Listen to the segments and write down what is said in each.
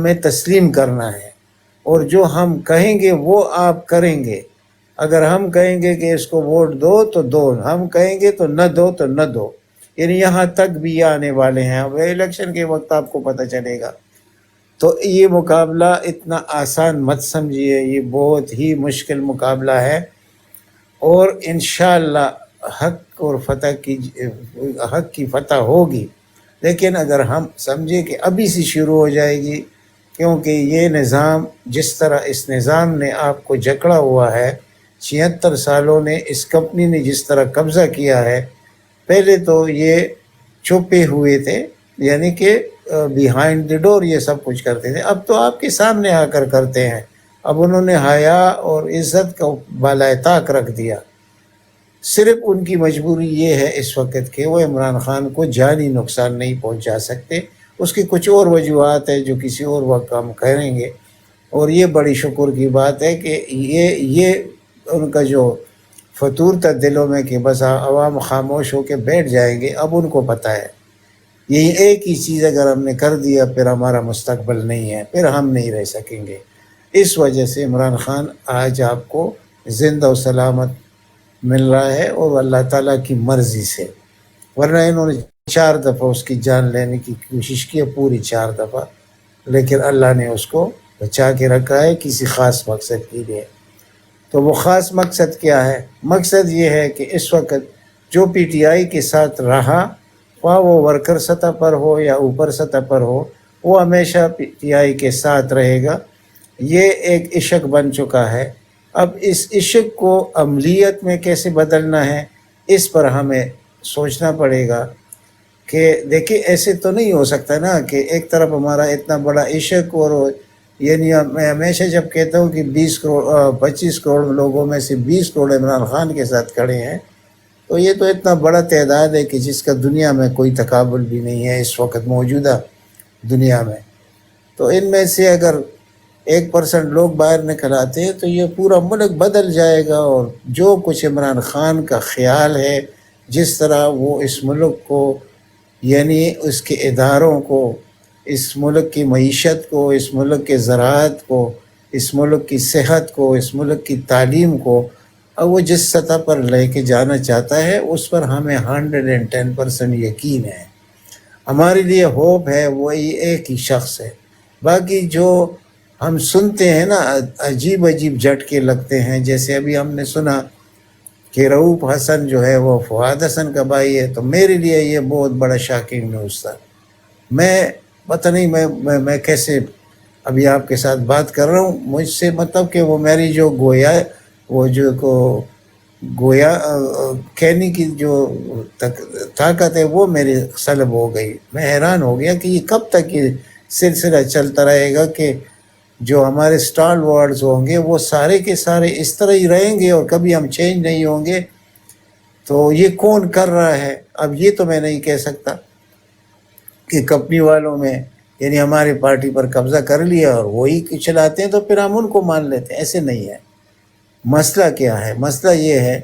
हमें तस्लीम करना है, और जो हम कहेंगे वो आप करेंगे। अगर हम कहेंगे कि इसको वोट दो तो दो, हम कहेंगे तो न दो तो न दो, यानी यहाँ तक भी ये आने वाले हैं। अब इलेक्शन के वक्त आपको पता चलेगा। तो ये मुकाबला इतना आसान मत समझिए, ये बहुत ही मुश्किल मुकाबला है, और इंशाअल्लाह हक और फतह की हक की फतह होगी। लेकिन अगर हम समझे कि अभी से शुरू हो जाएगी, क्योंकि ये निज़ाम जिस तरह इस निज़ाम ने आपको जकड़ा हुआ है, 76 सालों ने इस कंपनी ने जिस तरह कब्ज़ा किया है, पहले तो ये छुपे हुए थे, यानी कि बिहाइंड द डोर ये सब कुछ करते थे। अब तो आपके सामने आकर करते हैं। अब उन्होंने हया और इज़्ज़त को बालाए ताक रख दिया। सिर्फ उनकी मजबूरी ये है इस वक्त कि वो इमरान खान को जानी नुकसान नहीं पहुंचा सकते। उसकी कुछ और वजूहत है जो किसी और वक्त हम करेंगे। और ये बड़ी शुक्र की बात है कि ये उनका जो फतूर था दिलों में कि बस आवाम खामोश होकर बैठ जाएंगे, अब उनको पता है यही एक ही चीज़ अगर हमने कर दिया फिर हमारा मुस्तकबिल नहीं है, फिर हम नहीं रह सकेंगे। इस वजह से इमरान खान आज आपको ज़िंदा और सलामत मिल रहा है, और अल्लाह ताला की मर्ज़ी से, वरना इन्होंने 4 दफ़ा उसकी जान लेने की कोशिश की है, पूरी 4 दफ़ा, लेकिन अल्लाह ने उसको बचा के रखा है किसी ख़ास मकसद के लिए। तो वो ख़ास मकसद क्या है? मकसद ये है कि इस वक्त जो पीटीआई के साथ रहा, वह वो वर्कर सतह पर हो या ऊपर सतह पर हो, वो हमेशा पीटीआई के साथ रहेगा। ये एक इश्क बन चुका है। अब इस इश्क को अमलियत में कैसे बदलना है, इस पर हमें सोचना पड़ेगा। कि देखिए ऐसे तो नहीं हो सकता ना कि एक तरफ हमारा इतना बड़ा इश्क, और यानी मैं हमेशा जब कहता हूँ कि 25 करोड़ लोगों में से 20 करोड़ इमरान खान के साथ खड़े हैं, तो ये तो इतना बड़ा तादाद है कि जिसका दुनिया में कोई तकाबुल भी नहीं है इस वक्त मौजूदा दुनिया में। तो इनमें से अगर 1% लोग बाहर निकल आते हैं तो ये पूरा मुल्क बदल जाएगा। और जो कुछ इमरान खान का ख्याल है, जिस तरह वो इस मुल्क को, यानी उसके इदारों को, इस मुल्क की मईशत को, इस मुल्क के ज़राअत को, इस मुल्क की सेहत को, इस मुल्क की तालीम को, अब वो जिस सतह पर लेके जाना चाहता है उस पर हमें 110% यकीन है। हमारे लिए होप है वही एक ही शख्स है। बाकी जो हम सुनते हैं ना, अजीब अजीब झटके लगते हैं। जैसे अभी हमने सुना कि रऊफ़ हसन जो है वो फवाद हसन का भाई है, तो मेरे लिए ये बहुत बड़ा शॉकिंग न्यूज़ था। मैं पता नहीं मैं कैसे अभी आपके साथ बात कर रहा हूँ, मुझसे मतलब कि वो मेरी जो गोया कहने की जो ताकत है वो मेरी सलब हो गई। मैं हैरान हो गया कि ये कब तक ये सिलसिला चलता रहेगा कि जो हमारे स्टार वर्ड्स होंगे वो सारे के सारे इस तरह ही रहेंगे और कभी हम चेंज नहीं होंगे। तो ये कौन कर रहा है? अब ये तो मैं नहीं कह सकता कि कंपनी वालों में यानी हमारी पार्टी पर कब्ज़ा कर लिया और वही चलाते हैं तो फिर हम उनको मान लेते हैं, ऐसे नहीं है। मसला क्या है? मसला ये है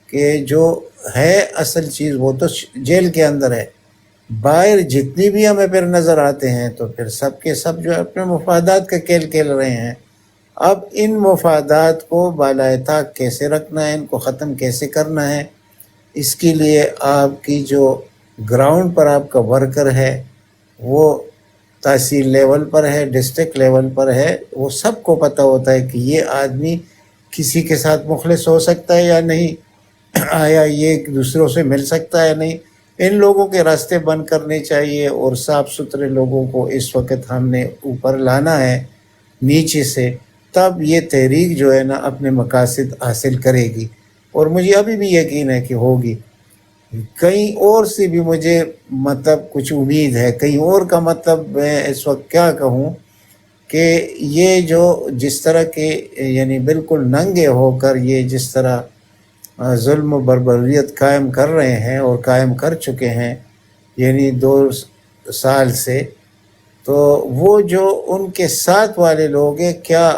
कि जो है असल चीज़ वो तो जेल के अंदर है। बाहर जितनी भी हमें फिर नज़र आते हैं तो फिर सब के सब जो है अपने मफादात का खेल खेल रहे हैं। अब इन मफादात को बालाए ताक कैसे रखना है, इनको ख़त्म कैसे करना है, इसके लिए आपकी जो ग्राउंड पर आपका वर्कर है वो तहसील लेवल पर है, डिस्ट्रिक्ट लेवल पर है, वो सबको पता होता है कि ये आदमी किसी के साथ मुखलिस हो सकता है या नहीं, आया ये दूसरों से मिल सकता है नहीं। इन लोगों के रास्ते बंद करने चाहिए और साफ़ सुथरे लोगों को इस वक्त हमने ऊपर लाना है नीचे से, तब ये तहरीक जो है ना अपने मकासद हासिल करेगी। और मुझे अभी भी यकीन है कि होगी। कहीं और से भी मुझे मतलब कुछ उम्मीद है, कहीं और का मतलब मैं इस वक्त क्या कहूँ कि ये जो जिस तरह के यानी बिल्कुल नंगे होकर ये जिस तरह जुल्म बर्बरियत कायम कर रहे हैं और कायम कर चुके हैं यानी 2 साल से, तो वो जो उनके साथ वाले लोग हैं, क्या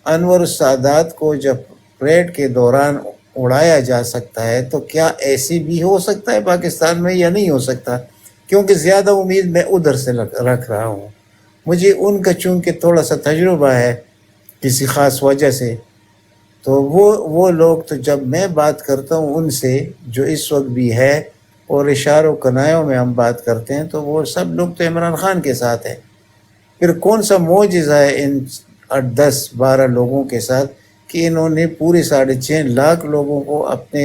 अनवर सादात को जब परेड के दौरान उड़ाया जा सकता है तो क्या ऐसे भी हो सकता है पाकिस्तान में या नहीं हो सकता? क्योंकि ज़्यादा उम्मीद मैं उधर से रख रहा हूँ। मुझे उनका चूँकि थोड़ा सा तजुर्बा है किसी ख़ास वजह से, तो वो लोग तो जब मैं बात करता हूँ उनसे, जो इस वक्त भी है, और इशारों कनायों में हम बात करते हैं, तो वो सब लोग तो इमरान खान के साथ है। फिर कौन सा मोजिज़ा है इन 10-12 लोगों के साथ कि इन्होंने पूरे 6.5 लाख लोगों को अपने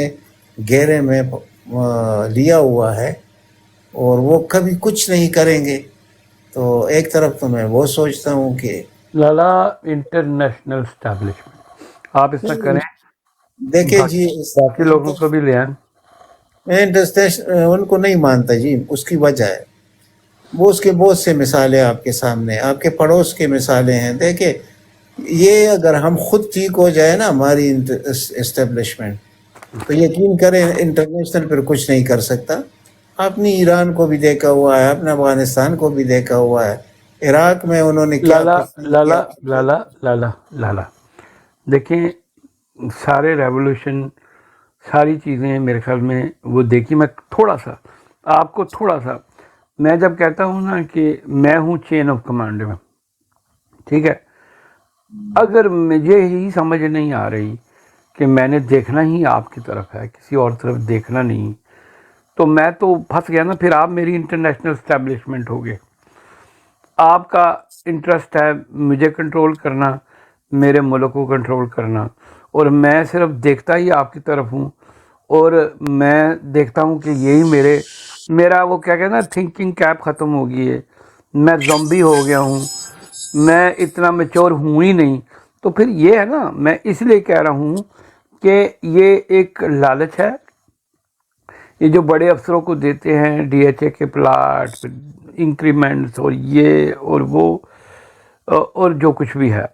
घेरे में लिया हुआ है और वो कभी कुछ नहीं करेंगे। तो एक तरफ तो मैं वो सोचता हूँ कि लाला इंटरनेशनल एस्टैब्लिशमेंट आप इसमें करें, देखिए जी, बाकी लोगों को भी ले आए। मैं उनको नहीं मानता जी, उसकी वजह है, वो उसके बहुत से मिसालें आपके सामने, आपके पड़ोस के मिसालें हैं। देखिए, ये अगर हम खुद ठीक हो जाए ना हमारी इस्टेब्लिशमेंट, तो यकीन करें इंटरनेशनल पर कुछ नहीं कर सकता। आपने ईरान को भी देखा हुआ है, अपने अफगानिस्तान को भी देखा हुआ है, इराक में उन्होंने क्या लाला कुछ लाला किया। लाला लाला लाला देखें, सारे रेवोल्यूशन, सारी चीज़ें मेरे ख्याल में वो देखी। मैं थोड़ा सा आपको मैं जब कहता हूँ ना कि मैं हूँ चेन ऑफ कमांड में, ठीक है, अगर मुझे ही समझ नहीं आ रही कि मैंने देखना ही आपकी तरफ है, किसी और तरफ देखना नहीं, तो मैं तो फंस गया ना। फिर आप मेरी इंटरनेशनल एस्टैब्लिशमेंट हो गए। आपका इंटरेस्ट है मुझे कंट्रोल करना, मेरे मुल्क को कंट्रोल करना, और मैं सिर्फ देखता ही आपकी तरफ हूँ। और मैं देखता हूँ कि यही मेरा वो क्या कहना, थिंकिंग कैप ख़त्म हो गई है, मैं ज़ॉम्बी हो गया हूँ, मैं इतना मैच्योर हूँ ही नहीं। तो फिर ये है ना, मैं इसलिए कह रहा हूँ कि ये एक लालच है, ये जो बड़े अफसरों को देते हैं, डीएचए के प्लाट, इंक्रीमेंट्स और ये और वो और जो कुछ भी है,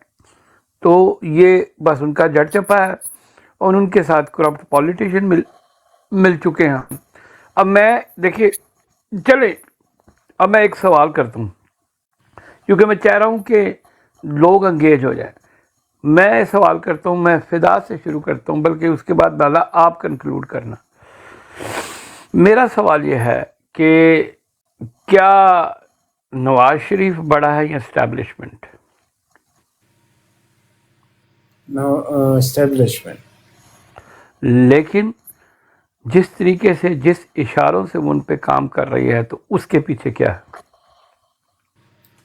तो ये बस उनका जड़ चपा है और उनके साथ करप्ट पॉलिटिशियन मिल चुके हैं। अब मैं देखिए, चले, अब मैं एक सवाल करता हूँ, क्योंकि मैं चाह रहा हूँ कि लोग एंगेज हो जाए। मैं सवाल करता हूँ, मैं फिदा से शुरू करता हूँ, बल्कि उसके बाद लाला आप कंक्लूड करना। मेरा सवाल यह है कि क्या नवाज शरीफ बड़ा है या एस्टैब्लिशमेंट? एस्टेब्लिशमेंट। लेकिन जिस तरीके से, जिस इशारों से वो उन पे काम कर रही है, तो उसके पीछे क्या है?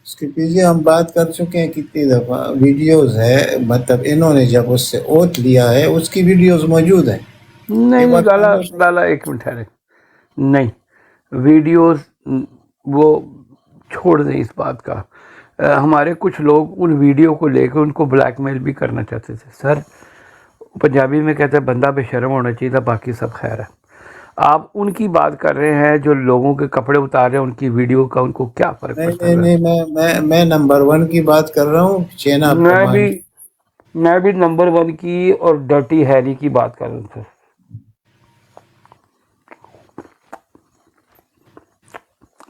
उसके पीछे हम बात कर चुके हैं कितनी दफ़ा, वीडियोस है, मतलब इन्होंने जब उससे ओथ लिया है उसकी वीडियोस मौजूद हैं। नहीं ये नहीं बात लाला मानो शायद। लाला, एक मिनट ठहरे। नहीं, वीडियोस वो छोड़ दें इस बात का। हमारे कुछ लोग उन वीडियो को लेकर उनको ब्लैकमेल भी करना चाहते थे। सर, पंजाबी में कहते हैं बंदा बेशर्म होना चाहिए था, बाकी सब खैर है। आप उनकी बात कर रहे हैं जो लोगों के कपड़े उतार रहे हैं, उनकी वीडियो का उनको क्या फ़र्क नहीं पड़ता नहीं है? नहीं, मैं नंबर 1 की बात कर रहा हूँ, चेन ऑफ मैं भी कमांड। मैं भी नंबर 1 की और डर्टी हैरी की बात कर रहा था।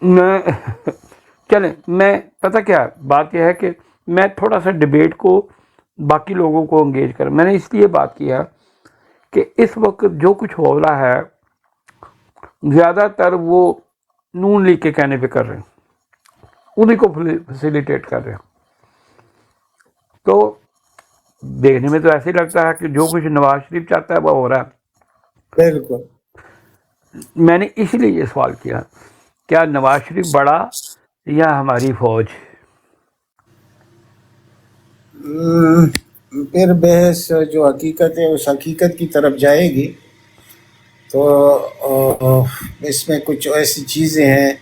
मैं चलें, मैं पता क्या बात यह है कि मैं थोड़ा सा डिबेट को, बाकी लोगों को एंगेज कर, मैंने इसलिए बात किया कि इस वक्त जो कुछ हो रहा है, ज़्यादातर वो नून लीग के कहने पे कर रहे हैं, उन्हीं को फैसिलिटेट कर रहे हैं। तो देखने में तो ऐसे ही लगता है कि जो कुछ नवाज शरीफ चाहता है वो हो रहा है। बिल्कुल। मैंने इसलिए ये सवाल किया, क्या नवाज शरीफ बड़ा या हमारी फौज? फिर बहस जो हकीकत है उस हकीकत की तरफ जाएगी, तो इसमें कुछ ऐसी चीज़ें हैं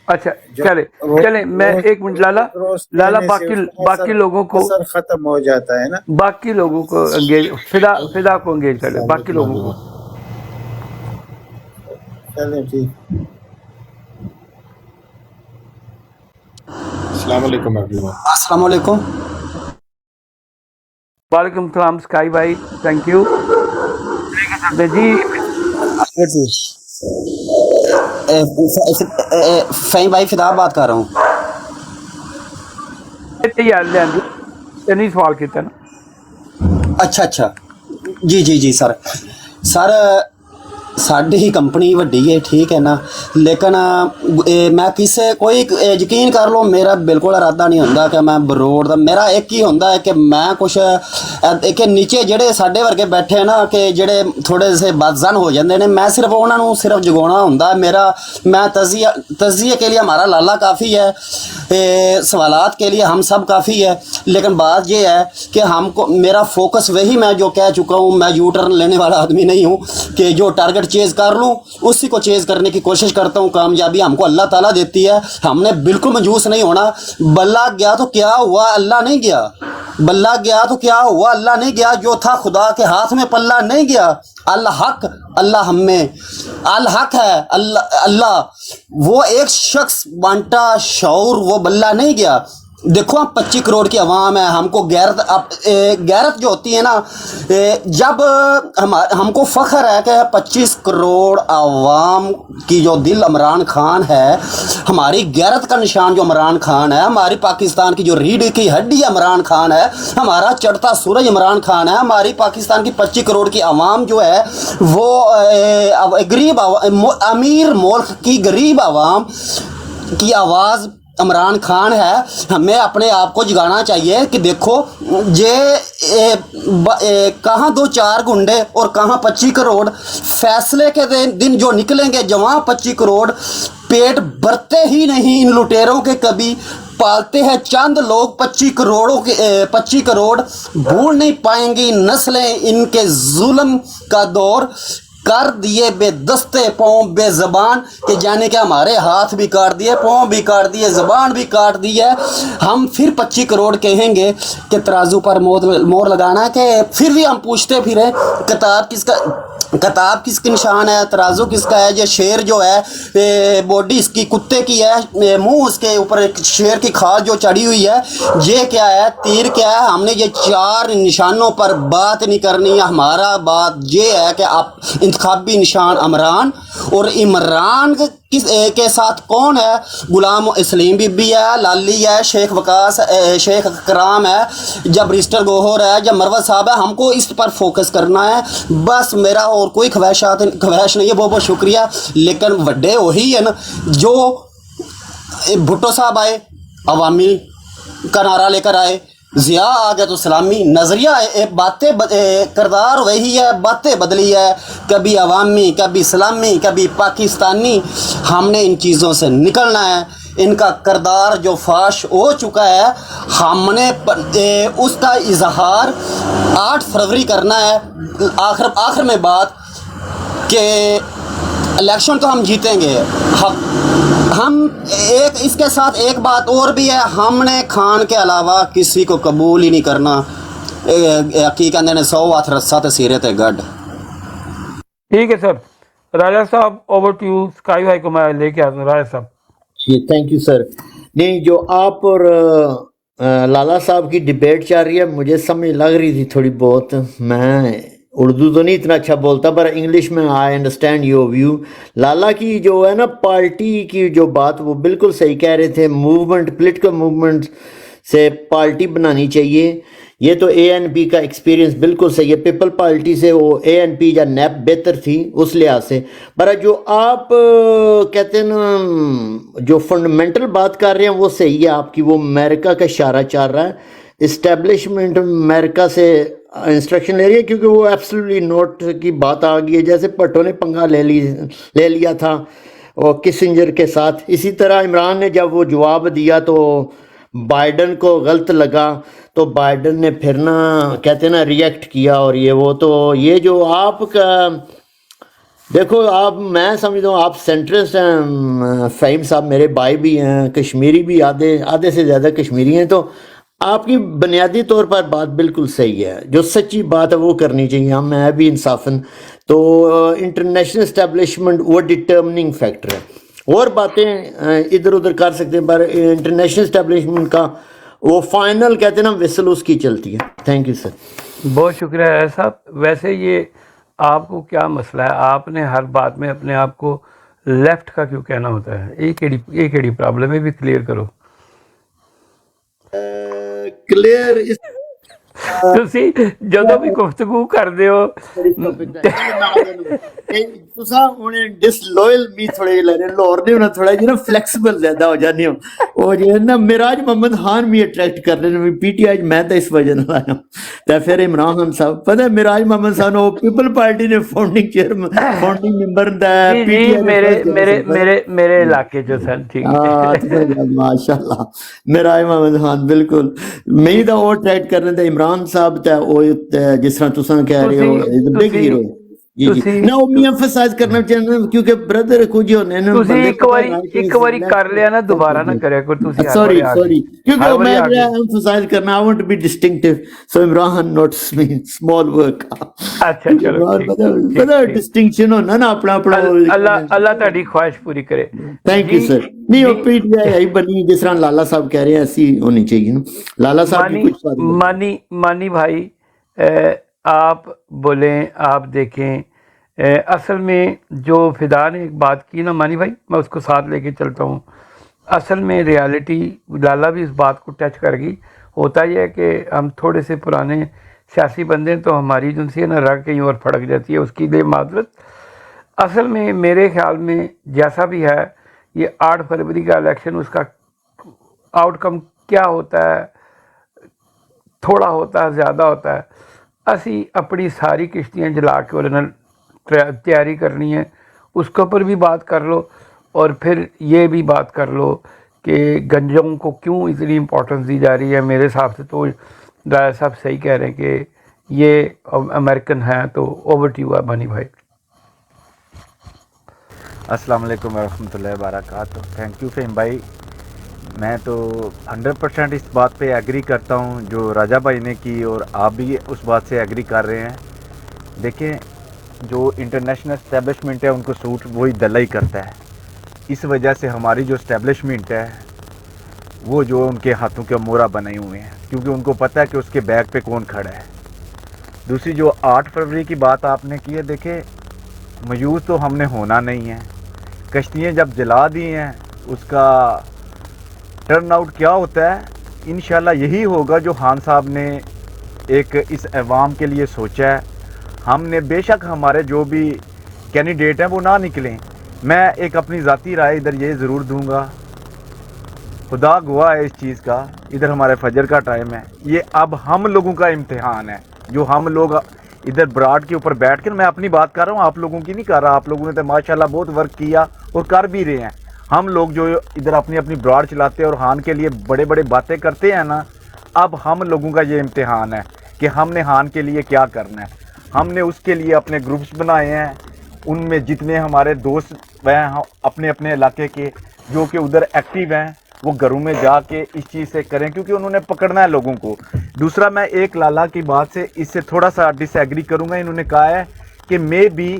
अच्छा, जो चले चले, मैं रोज एक मिनट लाला, रोज लाला कहने से बाकी उसका बाकी लोगों को, असर खत्म हो जाता है ना। बाकी लोगों को एंगेज, फिदा को एंगेज कर ले, बाकी लोगों को। चलें ठीक। अस्सलाम वालेकुम एवरीवन। अस्सलाम वालेकुम। वालेकुम सलाम स्काई भाई, थैंक यू जी। फहीम भाई फिदा बात कर रहा हूँ। यार लियांदी ते नहीं सवाल किया ना। अच्छा अच्छा, जी जी जी सर। सर साडी ही कंपनी वड्डी है, ठीक है ना, लेकिन मैं किसे कोई यकीन कर लो, मेरा बिल्कुल इरादा नहीं होंदा कि मैं बरोड़ दा, मेरा एक ही होंदा है कि मैं कुछ कि नीचे ਜਿਹੜੇ ਸਾਡੇ ਵਰਗੇ ਬੈਠੇ ਨਾ ਕਿ ਜਿਹੜੇ ਥੋੜੇ ਸੇ ਬਦਜ਼ਨ हो जाते हैं, मैं सिर्फ उन्होंने सिर्फ जगाना होंदा मेरा। मैं तजिए के लिए हमारा लाला काफ़ी है, सवालात के लिए हम सब काफ़ी है, लेकिन बात ये है कि हमको मेरा फोकस वही, मैं जो कह चुका हूँ, मैं यू टर्न लेने वाला आदमी नहीं हूँ कि जो टारगेट चेज़ कर लूँ उसी को चेज़ करने की कोशिश करता हूँ। कामयाबी हमको अल्लाह ताला देती है, हमने बिल्कुल मायूस नहीं होना। बल्ला गया तो क्या हुआ, अल्लाह नहीं गया। बल्ला गया तो क्या हुआ, अल्लाह नहीं गया। जो था खुदा के हाथ में पल्ला नहीं गया। अल्लाह हक, अल्लाह हमें, अल हक है अल्लाह। अल्लाह वो एक शख्स बांटा शौर, वो बल्ला नहीं गया। देखो हम 25 करोड़ की आवाम है, हमको गैरत, गैरत जो होती है ना, जब हमको फ़ख्र है कि 25 करोड़ आवाम की जो दिल इमरान खान है, हमारी गैरत का निशान जो इमरान खान है, हमारी पाकिस्तान की जो रीढ़ की हड्डी इमरान खान है, हमारा चढ़ता सूरज इमरान खान है। हमारी पाकिस्तान की 25 करोड़ की आवाम जो है वो गरीब अमीर मुल्क की गरीब आवाम की आवाज़ इमरान खान है। हमें अपने आप को जगाना चाहिए कि देखो ये कहाँ 2-4 गुंडे और कहाँ 25 करोड़। फैसले के दिन जो निकलेंगे जवां 25 करोड़, पेट भरते ही नहीं इन लुटेरों के कभी, पालते हैं चंद लोग 25 करोड़ों के 25 करोड़। भूल नहीं पाएंगी नस्लें इनके जुल्म का दौर, कर दिए बेदस्ते पाँव बेज़बान के जाने के हमारे हाथ भी काट दिए, पाँव भी काट दिए, ज़बान भी काट दी है। हम फिर 25 करोड़ कहेंगे कि तराजू पर मोर लगाना है, कि फिर भी हम पूछते फिरें किताब किसकी निशान है, तराजू किसका है। ये शेर जो है बॉडी इसकी कुत्ते की है, मुंह उसके ऊपर एक शेर की खाल जो चढ़ी हुई है, ये क्या है, तीर क्या है। हमने ये 4 निशानों पर बात नहीं करनी है। हमारा बात ये है कि आप इंतखाबी निशान इमरान, और इमरान के साथ कौन है, गुलाम इस्लीम बीबी है, लाली है, शेख वकास, शेख कराम है, जब रिस्टर गोहर है, जब मरवत साहब है। हमको इस पर फोकस करना है बस। मेरा और कोई ख्वाहिश नहीं है। बहुत बहुत शुक्रिया। लेकिन वड्डे वही है ना, जो भुट्टो साहब आए अवामी का नारा लेकर आए, ज़िया आ गया तो सलामी, नज़रिया बातें किरदार वही है, बातें बदली है, कभी अवामी, कभी इस्लामी, कभी पाकिस्तानी। हमने इन चीज़ों से निकलना है। इनका किरदार जो फाश हो चुका है, हमने उसका इजहार 8 फरवरी करना है। आखिर में बात कि इलेक्शन तो हम जीतेंगे। हम एक इसके साथ एक बात और भी है, हमने खान के अलावा किसी को कबूल ही नहीं करना। की कहते हैं 100 हाथ रस्सा ते सिरे ते गढ़। ठीक है sir. Raja Sahab over to you. Sky high को मैं लेके आता हूँ। राजा साहब जी थैंक यू सर। नहीं, जो आप और लाला साहब की डिबेट चल रही है, मुझे समझ लग रही थी थोड़ी बहुत। मैं उर्दू तो नहीं इतना अच्छा बोलता, पर इंग्लिश में आई अंडरस्टैंड योर व्यू। लाला की जो है ना पार्टी की जो बात, वो बिल्कुल सही कह रहे थे। मूवमेंट, पॉलिटिकल मूवमेंट से पार्टी बनानी चाहिए। ये तो ANP का एक्सपीरियंस बिल्कुल सही है। पीपल पार्टी से वो ANP या NAP बेहतर थी उस लिहाज से। पर जो आप कहते हैं ना, जो फंडामेंटल बात कर रहे हैं वो सही है आपकी। वो अमेरिका का इशारा चल रहा है, इस्टेब्लिशमेंट अमेरिका से इंस्ट्रक्शन ले रही है, क्योंकि वो एब्सोल्युटली नोट की बात आ गई है। जैसे भट्टो ने पंगा ले लिया था और किसिंजर के साथ, इसी तरह इमरान ने जब वो जवाब दिया तो बाइडन को गलत लगा, तो बाइडन ने फिर ना कहते हैं ना रिएक्ट किया। और ये वो तो ये जो आपका देखो, आप मैं समझता हूँ आप सेंट्रिस्ट हैं। फ़हीम साहब मेरे भाई भी हैं, कश्मीरी भी, आधे से ज़्यादा कश्मीरी हैं। तो आपकी बुनियादी तौर पर बात बिल्कुल सही है। जो सच्ची बात है वो करनी चाहिए। हम मैं भी इंसाफन, तो इंटरनेशनल इस्टेब्लिशमेंट वो डिटर्मिनिंग फैक्टर है। और बातें इधर उधर कर सकते हैं, पर इंटरनेशनल इस्टेब्लिशमेंट का वो फाइनल कहते हैं ना विसल उसकी चलती है। Thank you sir. बहुत शुक्रिया है साहब। वैसे ये आपको क्या मसला है, आपने हर बात में अपने आप को लेफ्ट का क्यों कहना होता है? एक केड़ी प्रॉब्लम है भी क्लियर करो। क्लियर इस ਤੁਸੀਂ ਜਦੋਂ ਵੀ ਗੁਫ਼ਤਗੂ ਕਰਦੇ ਹੋ तुसा हुणे डिसलॉयल मी थोड़े जिहे लगदे लाहौर दे हुण थोड़ा जिहा फ्लैक्सीबल ज्यादा हो जाने हो ਉਹ ਜੇ ਨਾ मिराज मोहम्मद खान भी अट्रैक्ट कर रहे हैं पीटीआई मैं तो इस वजह नाल आया ते फिर इमरान खान साहब पता है मिराज मोहम्मद खान वो पीपल पार्टी ने फाउंडिंग चेयरमैन फाउंडिंग मेंबर दा जी जी पीटीआई मेरे मेरे मेरे मेरे इलाके जो सन ठीक हाँ है माशाल्लाह मिराज मोहम्मद खान बिल्कुल मैं तो वो अट्रैक्ट कर रहे थे इमरान साहब ते वो जिस तरह तुसा कह रहे हो ਤੁਸੀਂ बिग हीरो जी जी ਤੁਸੀਂ ना वो मैं एम्फसाइज करना चाहता हूं क्योंकि ब्रदर कुछ होने ने ਤੁਸੀਂ बंदे ਇੱਕ ਵਾਰੀ ਕਰ ਲਿਆ ਨਾ ਦੁਬਾਰਾ ਨਾ ਕਰਿਆ ਕਰੋ ਤੁਸੀਂ ਹਰ सॉरी ਵਾਰੀ आ सॉरी गए क्योंकि हर मैं वारी आ गए एम्फसाइज करना I want to be distinctive so Imran notes me small work अच्छा चलो ठीक ठीक पता ठीक डिस्टिंक्शन होना ना अपना अपना अल्लाह अल्लाह ਤੁਹਾਡੀ ख्वाहिश पूरी करे थैंक यू जी सर नहीं वो जी पीटीआई आई बनी जिस तरह लाला साहब कह रहे हैं ऐसी होनी चाहिए ना लाला साहब की मानी कुछ बात बनी मानी मानी भाई आप बोलें आप देखें असल में जो फिदा ने एक बात की ना मानी भाई मैं उसको साथ लेके चलता हूँ असल में रियलिटी लाला भी इस बात को टच कर गई होता यह है कि हम थोड़े से पुराने सियासी बंदे हैं तो हमारी जो सी है ना रग कहीं और फड़क जाती है उसकी लिए माजरत असल में मेरे ख्याल में जैसा भी है ये 8 फरवरी का इलेक्शन उसका आउटकम क्या होता है थोड़ा होता है ज़्यादा होता है असी अपनी सारी किश्तियाँ जला के और तैयारी करनी है उसके ऊपर भी बात कर लो और फिर ये भी बात कर लो कि गंजों को क्यों इतनी इम्पोर्टेंस दी जा रही है मेरे हिसाब से तो राय साहब सही कह रहे हैं कि ये अमेरिकन है तो ओवर टू यू है बनी भाई अस्सलाम वालेकुम रहमतुल्लाहि व बरकातहू। थैंक यू फ़हीम भाई। मैं तो 100% इस बात पे एग्री करता हूँ जो राजा भाई ने की और आप भी उस बात से एग्री कर रहे हैं। देखें जो इंटरनेशनल इस्टेब्लिशमेंट है उनको सूट वही दला ही करता है। इस वजह से हमारी जो इस्टेब्लिशमेंट है वो जो उनके हाथों के मोहरा बनाए हुए हैं क्योंकि उनको पता है कि उसके बैग पे कौन खड़ा है। दूसरी जो 8 फरवरी की बात आपने की है, देखें मयूज़ तो हमने होना नहीं है। कश्तियाँ जब जला दी हैं उसका टर्न आउट क्या होता है इंशाल्लाह यही होगा जो खान साहब ने एक इस अवाम के लिए सोचा है। हमने बेशक हमारे जो भी कैंडिडेट हैं वो ना निकलें, मैं एक अपनी ज़ाती राय इधर ये ज़रूर दूंगा, खुदा गवाह है इस चीज़ का, इधर हमारे फजर का टाइम है, ये अब हम लोगों का इम्तिहान है जो हम लोग इधर ब्राड के ऊपर बैठ कर, मैं अपनी बात कर रहा हूँ आप लोगों की नहीं कर रहा, आप लोगों ने तो माशाल्लाह बहुत वर्क किया और कर भी रहे हैं। हम लोग जो इधर अपनी अपनी ब्राड चलाते हैं और हान के लिए बड़े बड़े बातें करते हैं ना, अब हम लोगों का ये इम्तिहान है कि हमने हान के लिए क्या करना है। हमने उसके लिए अपने ग्रुप्स बनाए हैं, उनमें जितने हमारे दोस्त हैं अपने अपने इलाके के जो कि उधर एक्टिव हैं वो घरों में जाके इस चीज़ से करें क्योंकि उन्होंने पकड़ना है लोगों को। दूसरा मैं एक लाला की बात से इससे थोड़ा सा डिसएग्री करूंगा। इन्होंने कहा है कि मे बी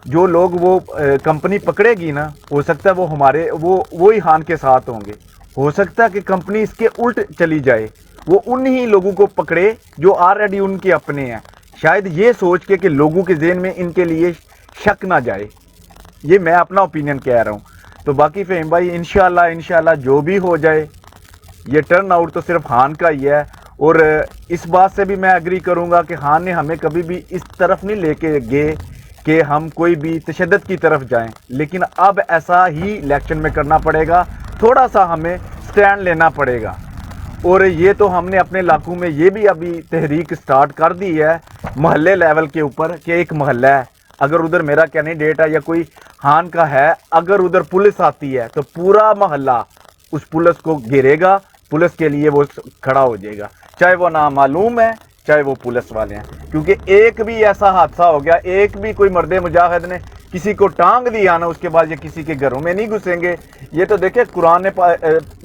जो लोग वो कंपनी पकड़ेगी ना, हो सकता है वो हमारे वो ही हान के साथ होंगे, हो सकता है कि कंपनी इसके उल्ट चली जाए, वो उन ही लोगों को पकड़े जो ऑलरेडी उनके अपने हैं, शायद ये सोच के कि लोगों के ज़हन में इनके लिए शक ना जाए। ये मैं अपना ओपिनियन कह रहा हूँ। तो बाकी फ़हीम भाई इंशाल्लाह जो भी हो जाए, ये टर्न आउट तो सिर्फ हान का ही है। और इस बात से भी मैं एग्री करूँगा कि हान ने हमें कभी भी इस तरफ नहीं लेके गए कि हम कोई भी तशद्दुद की तरफ जाएं, लेकिन अब ऐसा ही इलेक्शन में करना पड़ेगा, थोड़ा सा हमें स्टैंड लेना पड़ेगा। और ये तो हमने अपने इलाकों में ये भी अभी तहरीक स्टार्ट कर दी है मोहल्ले लेवल के ऊपर कि एक मोहल्ला है, अगर उधर मेरा कैंडिडेट है या कोई हान का है, अगर उधर पुलिस आती है तो पूरा मोहल्ला उस पुलिस को घेरेगा, पुलिस के लिए वो खड़ा हो जाएगा, चाहे वो नामालूम है चाहे वो पुलिस वाले हैं। क्योंकि एक भी ऐसा हादसा हो गया, एक भी कोई मर्दे मुजाहिद ने किसी को टांग दिया ना, उसके बाद ये किसी के घरों में नहीं घुसेंगे। ये तो देखिए कुरान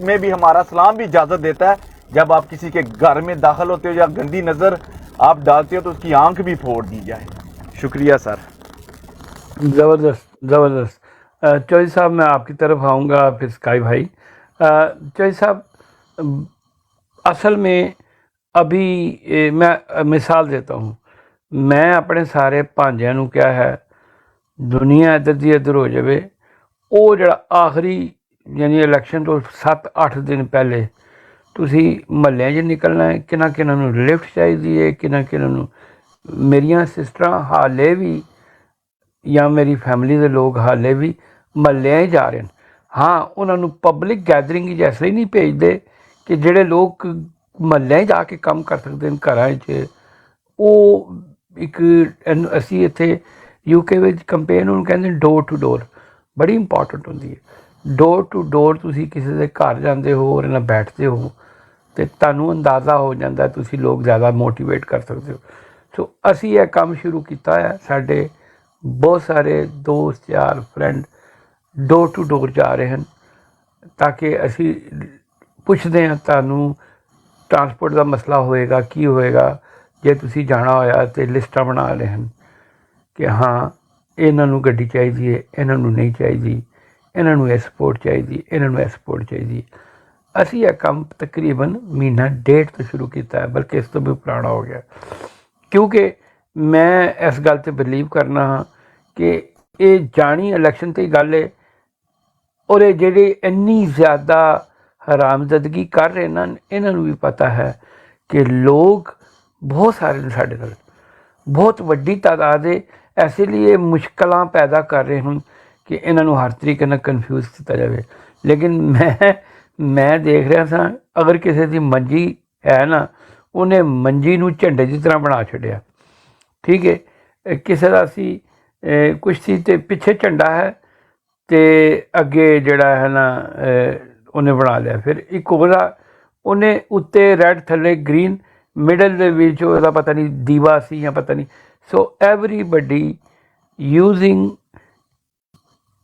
में भी हमारा सलाम भी इजाज़त देता है, जब आप किसी के घर में दाखिल होते हो या गंदी नज़र आप डालते हो तो उसकी आंख भी फोड़ दी जाए। शुक्रिया सर। ज़बरदस्त। चौधरी साहब मैं आपकी तरफ आऊँगा, फिर स्काई भाई। चौधरी साहब असल में अभी मैं मिसाल देता हूँ, मैं अपने सारे भांजियां नूं क्या है दुनिया इधर दी इधर हो जाए, वो जड़ा आखिरी यानी इलैक्शन तो 7-8 दिन पहले तुसी महल्लियां 'च निकलना है, किन्ना किन्ना नूं लिफ्ट चाहिदी है, किन्ना किन्ना नूं मेरियां सिस्टरां हाले भी ਜਾਂ ਮੇਰੀ ਫੈਮਿਲੀ ਦੇ ਲੋਕ ਹਾਲੇ ਵੀ ਮਹੱਲਿਆਂ ਹੀ ਜਾ ਰਹੇ ਨੇ। ਹਾਂ, ਉਹਨਾਂ ਨੂੰ ਪਬਲਿਕ ਗੈਦਰਿੰਗ 'ਚ ਇਸ ਲਈ ਨਹੀਂ ਭੇਜਦੇ ਕਿ ਜਿਹੜੇ ਲੋਕ ਮਹੱਲਿਆਂ 'ਚ ਜਾ ਕੇ ਕੰਮ ਕਰ ਸਕਦੇ ਨੇ ਘਰਾਂ 'ਚ, ਉਹ ਇੱਕ ਅਸੀਂ ਇੱਥੇ UK ਵਿੱਚ ਕੰਪੇਨ ਉਹਨੂੰ ਕਹਿੰਦੇ ਡੋਰ ਟੂ ਡੋਰ, ਬੜੀ ਇੰਪੋਰਟੈਂਟ ਹੁੰਦੀ ਹੈ। ਡੋਰ ਟੂ ਡੋਰ ਤੁਸੀਂ ਕਿਸੇ ਦੇ ਘਰ ਜਾਂਦੇ ਹੋ, ਉਹਦੇ ਨਾਲ ਬੈਠਦੇ ਹੋ ਅਤੇ ਤੁਹਾਨੂੰ ਅੰਦਾਜ਼ਾ ਹੋ ਜਾਂਦਾ, ਤੁਸੀਂ ਲੋਕ ਜ਼ਿਆਦਾ ਮੋਟੀਵੇਟ ਕਰ ਸਕਦੇ ਹੋ। ਸੋ ਅਸੀਂ ਇਹ ਕੰਮ ਸ਼ੁਰੂ ਕੀਤਾ ਹੈ। ਸਾਡੇ ਬਹੁਤ ਸਾਰੇ ਦੋਸਤ ਯਾਰ ਫਰੈਂਡ ਡੋਰ ਟੂ ਡੋਰ ਜਾ ਰਹੇ ਹਨ, ਤਾਂ ਕਿ ਅਸੀਂ ਪੁੱਛਦੇ ਹਾਂ ਤੁਹਾਨੂੰ ਟਰਾਂਸਪੋਰਟ ਦਾ ਮਸਲਾ ਹੋਏਗਾ, ਕੀ ਹੋਏਗਾ ਜੇ ਤੁਸੀਂ ਜਾਣਾ ਹੋਇਆ, ਅਤੇ ਲਿਸਟਾਂ ਬਣਾ ਰਹੇ ਹਨ ਕਿ ਹਾਂ ਇਹਨਾਂ ਨੂੰ ਗੱਡੀ ਚਾਹੀਦੀ ਹੈ, ਇਹਨਾਂ ਨੂੰ ਨਹੀਂ ਚਾਹੀਦੀ, ਇਹਨਾਂ ਨੂੰ ਇਹ ਸਪੋਰਟ ਚਾਹੀਦੀ, ਇਹਨਾਂ ਨੂੰ ਇਹ ਸਪੋਰਟ ਚਾਹੀਦੀ। ਅਸੀਂ ਇਹ ਕੰਮ ਤਕਰੀਬਨ ਮਹੀਨਾ ਡੇਢ ਤੋਂ ਸ਼ੁਰੂ ਕੀਤਾ ਹੈ, ਬਲਕਿ ਇਸ ਤੋਂ ਵੀ ਪੁਰਾਣਾ ਹੋ ਗਿਆ, ਕਿਉਂਕਿ ਮੈਂ ਇਸ ਗੱਲ 'ਤੇ ਬਿਲੀਵ ਕਰਨਾ ਹਾਂ ਕਿ ਇਹ ਜਾਣੀ ਇਲੈਕਸ਼ਨ 'ਤੇ ਹੀ ਗੱਲ ਹੈ, ਔਰ ਇਹ ਜਿਹੜੇ ਇੰਨੀ ਜ਼ਿਆਦਾ ਹਰਾਮਜ਼ਦਗੀ ਕਰ ਰਹੇ ਨਾ, ਇਹਨਾਂ ਨੂੰ ਵੀ ਪਤਾ ਹੈ ਕਿ ਲੋਕ ਬਹੁਤ ਸਾਰੇ ਨੇ ਸਾਡੇ ਨਾਲ, ਬਹੁਤ ਵੱਡੀ ਤਾਦਾਦ ਹੈ, ਇਸ ਲਈ ਇਹ ਮੁਸ਼ਕਲਾਂ ਪੈਦਾ ਕਰ ਰਹੇ ਹਨ ਕਿ ਇਹਨਾਂ ਨੂੰ ਹਰ ਤਰੀਕੇ ਨਾਲ ਕਨਫਿਊਜ਼ ਕੀਤਾ ਜਾਵੇ। ਲੇਕਿਨ ਮੈਂ ਦੇਖ ਰਿਹਾ ਸਾਂ, ਅਗਰ ਕਿਸੇ ਦੀ ਮੰਜੀ ਹੈ ਨਾ, ਉਹਨੇ ਮੰਜੀ ਨੂੰ ਝੰਡੇ ਦੀ ਤਰ੍ਹਾਂ ਬਣਾ ਛੱਡਿਆ। ਠੀਕ ਹੈ, ਕਿਸੇ ਦਾ ਅਸੀਂ ਕੁਸ਼ਤੀ 'ਤੇ ਪਿੱਛੇ ਝੰਡਾ ਹੈ ਅਤੇ ਅੱਗੇ ਜਿਹੜਾ ਹੈ ਨਾ ਉਹਨੇ ਬਣਾ ਲਿਆ। ਫਿਰ ਇੱਕ ਉਹਨੇ ਉੱਤੇ ਰੈੱਡ ਥੱਲੇ ਗਰੀਨ, ਮਿਡਲ ਦੇ ਵਿੱਚ ਉਹਦਾ ਪਤਾ ਨਹੀਂ ਦੀਵਾ ਸੀ ਜਾਂ ਪਤਾ ਨਹੀਂ। ਸੋ ਐਵਰੀਬਡੀ ਯੂਜ਼ਿੰਗ,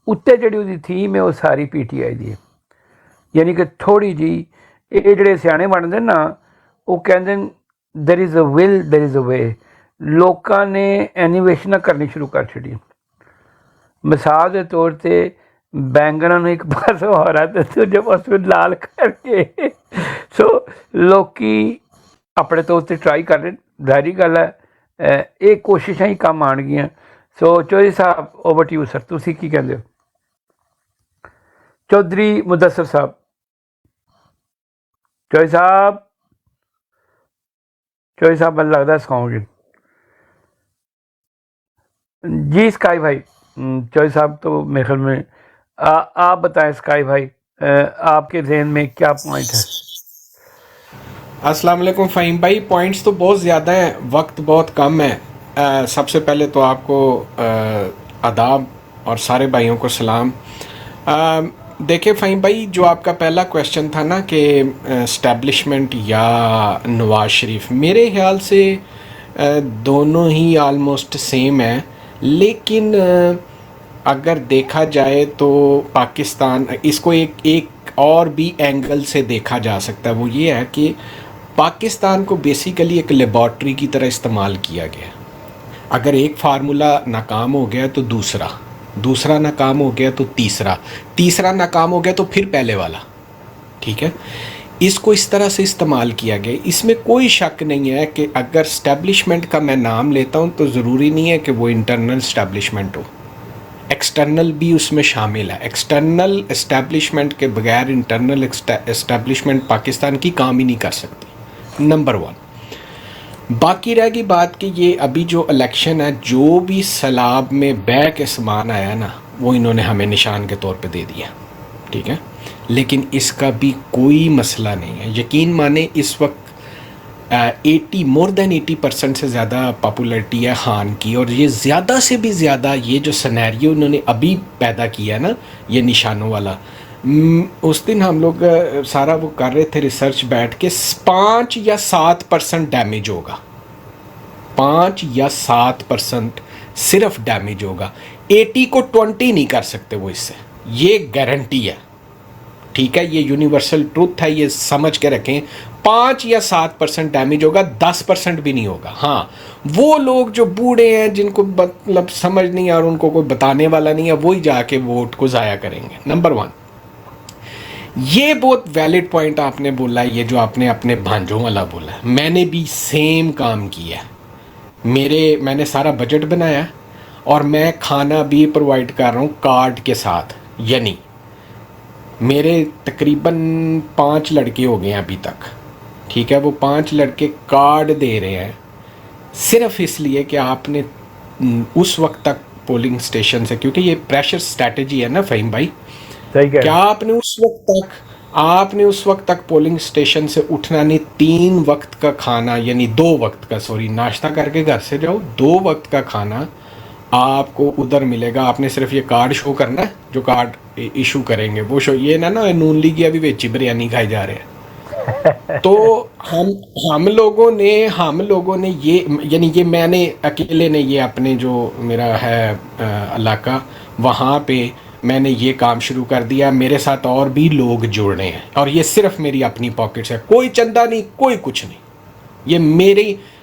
ਉੱਤੇ ਜਿਹੜੀ ਉਹਦੀ ਥੀਮ ਹੈ ਉਹ ਸਾਰੀ PTI ਦੀ ਹੈ, ਯਾਨੀ ਕਿ ਥੋੜ੍ਹੀ ਜਿਹੀ ਇਹ ਜਿਹੜੇ ਸਿਆਣੇ ਬਣਦੇ ਨਾ, ਉਹ ਕਹਿੰਦੇ there is a will there is a way. ਲੋਕਾਂ ਨੇ ਐਨੀਵੇਸ਼ਨਾਂ ਕਰਨੀ ਸ਼ੁਰੂ ਕਰ ਛੱਡੀ। ਮਿਸਾਲ ਦੇ ਤੌਰ 'ਤੇ ਬੈਂਗਣਾਂ ਨੂੰ ਇੱਕ ਪਾਸੋਂ ਹਰਾ ਅਤੇ ਦੂਜੇ ਪਾਸੋਂ ਲਾਲ ਕਰਕੇ, ਸੋ ਲੋਕੀ ਆਪਣੇ ਤੌਰ 'ਤੇ ਟਰਾਈ ਕਰ ਰਹੇ। ਜ਼ਾਹਿਰੀ ਗੱਲ ਹੈ ਇਹ ਕੋਸ਼ਿਸ਼ਾਂ ਹੀ ਕੰਮ ਆਉਣਗੀਆਂ। ਸੋ ਚੌਧਰੀ ਸਾਹਿਬ, ਓਵਰ ਟੂ ਯੂ ਸਰ, ਤੁਸੀਂ ਕੀ ਕਹਿੰਦੇ ਹੋ? ਚੌਧਰੀ ਮੁਦੱਸਰ ਸਾਹਿਬ, ਚੌਧਰੀ ਸਾਹਿਬ ਮੈਨੂੰ लगता है सॉन्ग जी। स्काई भाई, चौधरी साहब तो मेरे ख्याल में आप बताएं स्काई भाई, आपके जहन में क्या पॉइंट है? अस्सलाम वालेकुम फ़हीम भाई। पॉइंट्स तो बहुत ज़्यादा हैं, वक्त बहुत कम है। सबसे पहले तो आपको आदाब और सारे भाइयों को सलाम। देखिए फ़हीम भाई, जो आपका पहला क्वेश्चन था ना कि इस्टेब्लिशमेंट या नवाज़ शरीफ, मेरे ख्याल से दोनों ही आलमोस्ट सेम है। लेकिन अगर देखा जाए तो पाकिस्तान, इसको एक और भी एंगल से देखा जा सकता है। वो ये है कि पाकिस्तान को बेसिकली एक लेबॉर्ट्री की तरह इस्तेमाल किया गया। अगर एक फार्मूला नाकाम हो गया तो दूसरा नाकाम हो गया तो तीसरा नाकाम हो गया तो फिर पहले वाला। ठीक है, इसको इस तरह से इस्तेमाल किया गया। इसमें कोई शक नहीं है कि अगर इस्टेब्लिशमेंट का मैं नाम लेता हूँ तो ज़रूरी नहीं है कि वो इंटरनल इस्टेब्लिशमेंट हो, एक्सटर्नल भी उसमें शामिल है। एक्सटर्नल इस्टेब्लिशमेंट के बगैर इंटरनल इस्टेब्लिशमेंट पाकिस्तान की काम ही नहीं कर सकती, नंबर 1। बाकी रह गई बात कि ये अभी जो इलेक्शन है, जो भी सैलाब में बह के सामान आया ना, वो इन्होंने हमें निशान के तौर पे दे दिया। ठीक है, लेकिन इसका भी कोई मसला नहीं है। यकीन माने इस वक्त 80% से ज़्यादा पॉपुलैरिटी है खान की, और ये ज़्यादा से भी ज़्यादा ये जो सिनेरियो उन्होंने अभी पैदा किया ना, ये निशानों वाला, उस दिन हम लोग सारा वो कर रहे थे रिसर्च बैठ के, 5 या 7% डैमेज होगा, 5 या 7% सिर्फ डैमेज होगा। 80 को 20 नहीं कर सकते वो इससे, ये गारंटी है। ठीक है, ये यूनिवर्सल ट्रुथ है, ये समझ के रखें। 5 या 7% डैमेज होगा, 10% भी नहीं होगा। हाँ, वो लोग जो बूढ़े हैं, जिनको मतलब समझ नहीं है और उनको कोई बताने वाला नहीं है, वही जाके वोट को ज़ाया करेंगे। नंबर 1, ये बहुत वैलिड पॉइंट आपने बोला, ये जो आपने अपने भांजों वाला बोला, मैंने भी सेम काम किया। मैंने सारा बजट बनाया और मैं खाना भी प्रोवाइड कर रहा हूँ कार्ड के साथ। यानी मेरे तकरीबन 5 लड़के हो गए हैं अभी तक। ठीक है, वो 5 लड़के कार्ड दे रहे हैं सिर्फ इसलिए कि आपने उस वक्त तक पोलिंग स्टेशन से, क्योंकि ये प्रेशर स्ट्रैटेजी है ना फ़हीम भाई। सही कह क्या रहे हैं। आपने उस वक्त तक पोलिंग स्टेशन से उठना नहीं, 3 वक्त का खाना, यानी 2 वक्त का, सॉरी, नाश्ता करके घर से जाओ, 2 वक्त का खाना आपको उधर मिलेगा। आपने सिर्फ ये कार्ड शो करना है, जो कार्ड इशू करेंगे वो शो, ये ना नून लीग अभी वेची बिरयानी खाई जा रहे हैं। तो हम लोगों ने ये, यानी ये मैंने अकेले ने, ये अपने जो मेरा है इलाका, वहाँ पे मैंने ये काम शुरू कर दिया। मेरे साथ और भी लोग जुड़ने हैं, और ये सिर्फ मेरी अपनी पॉकेट से, कोई चंदा नहीं, कोई कुछ नहीं। ये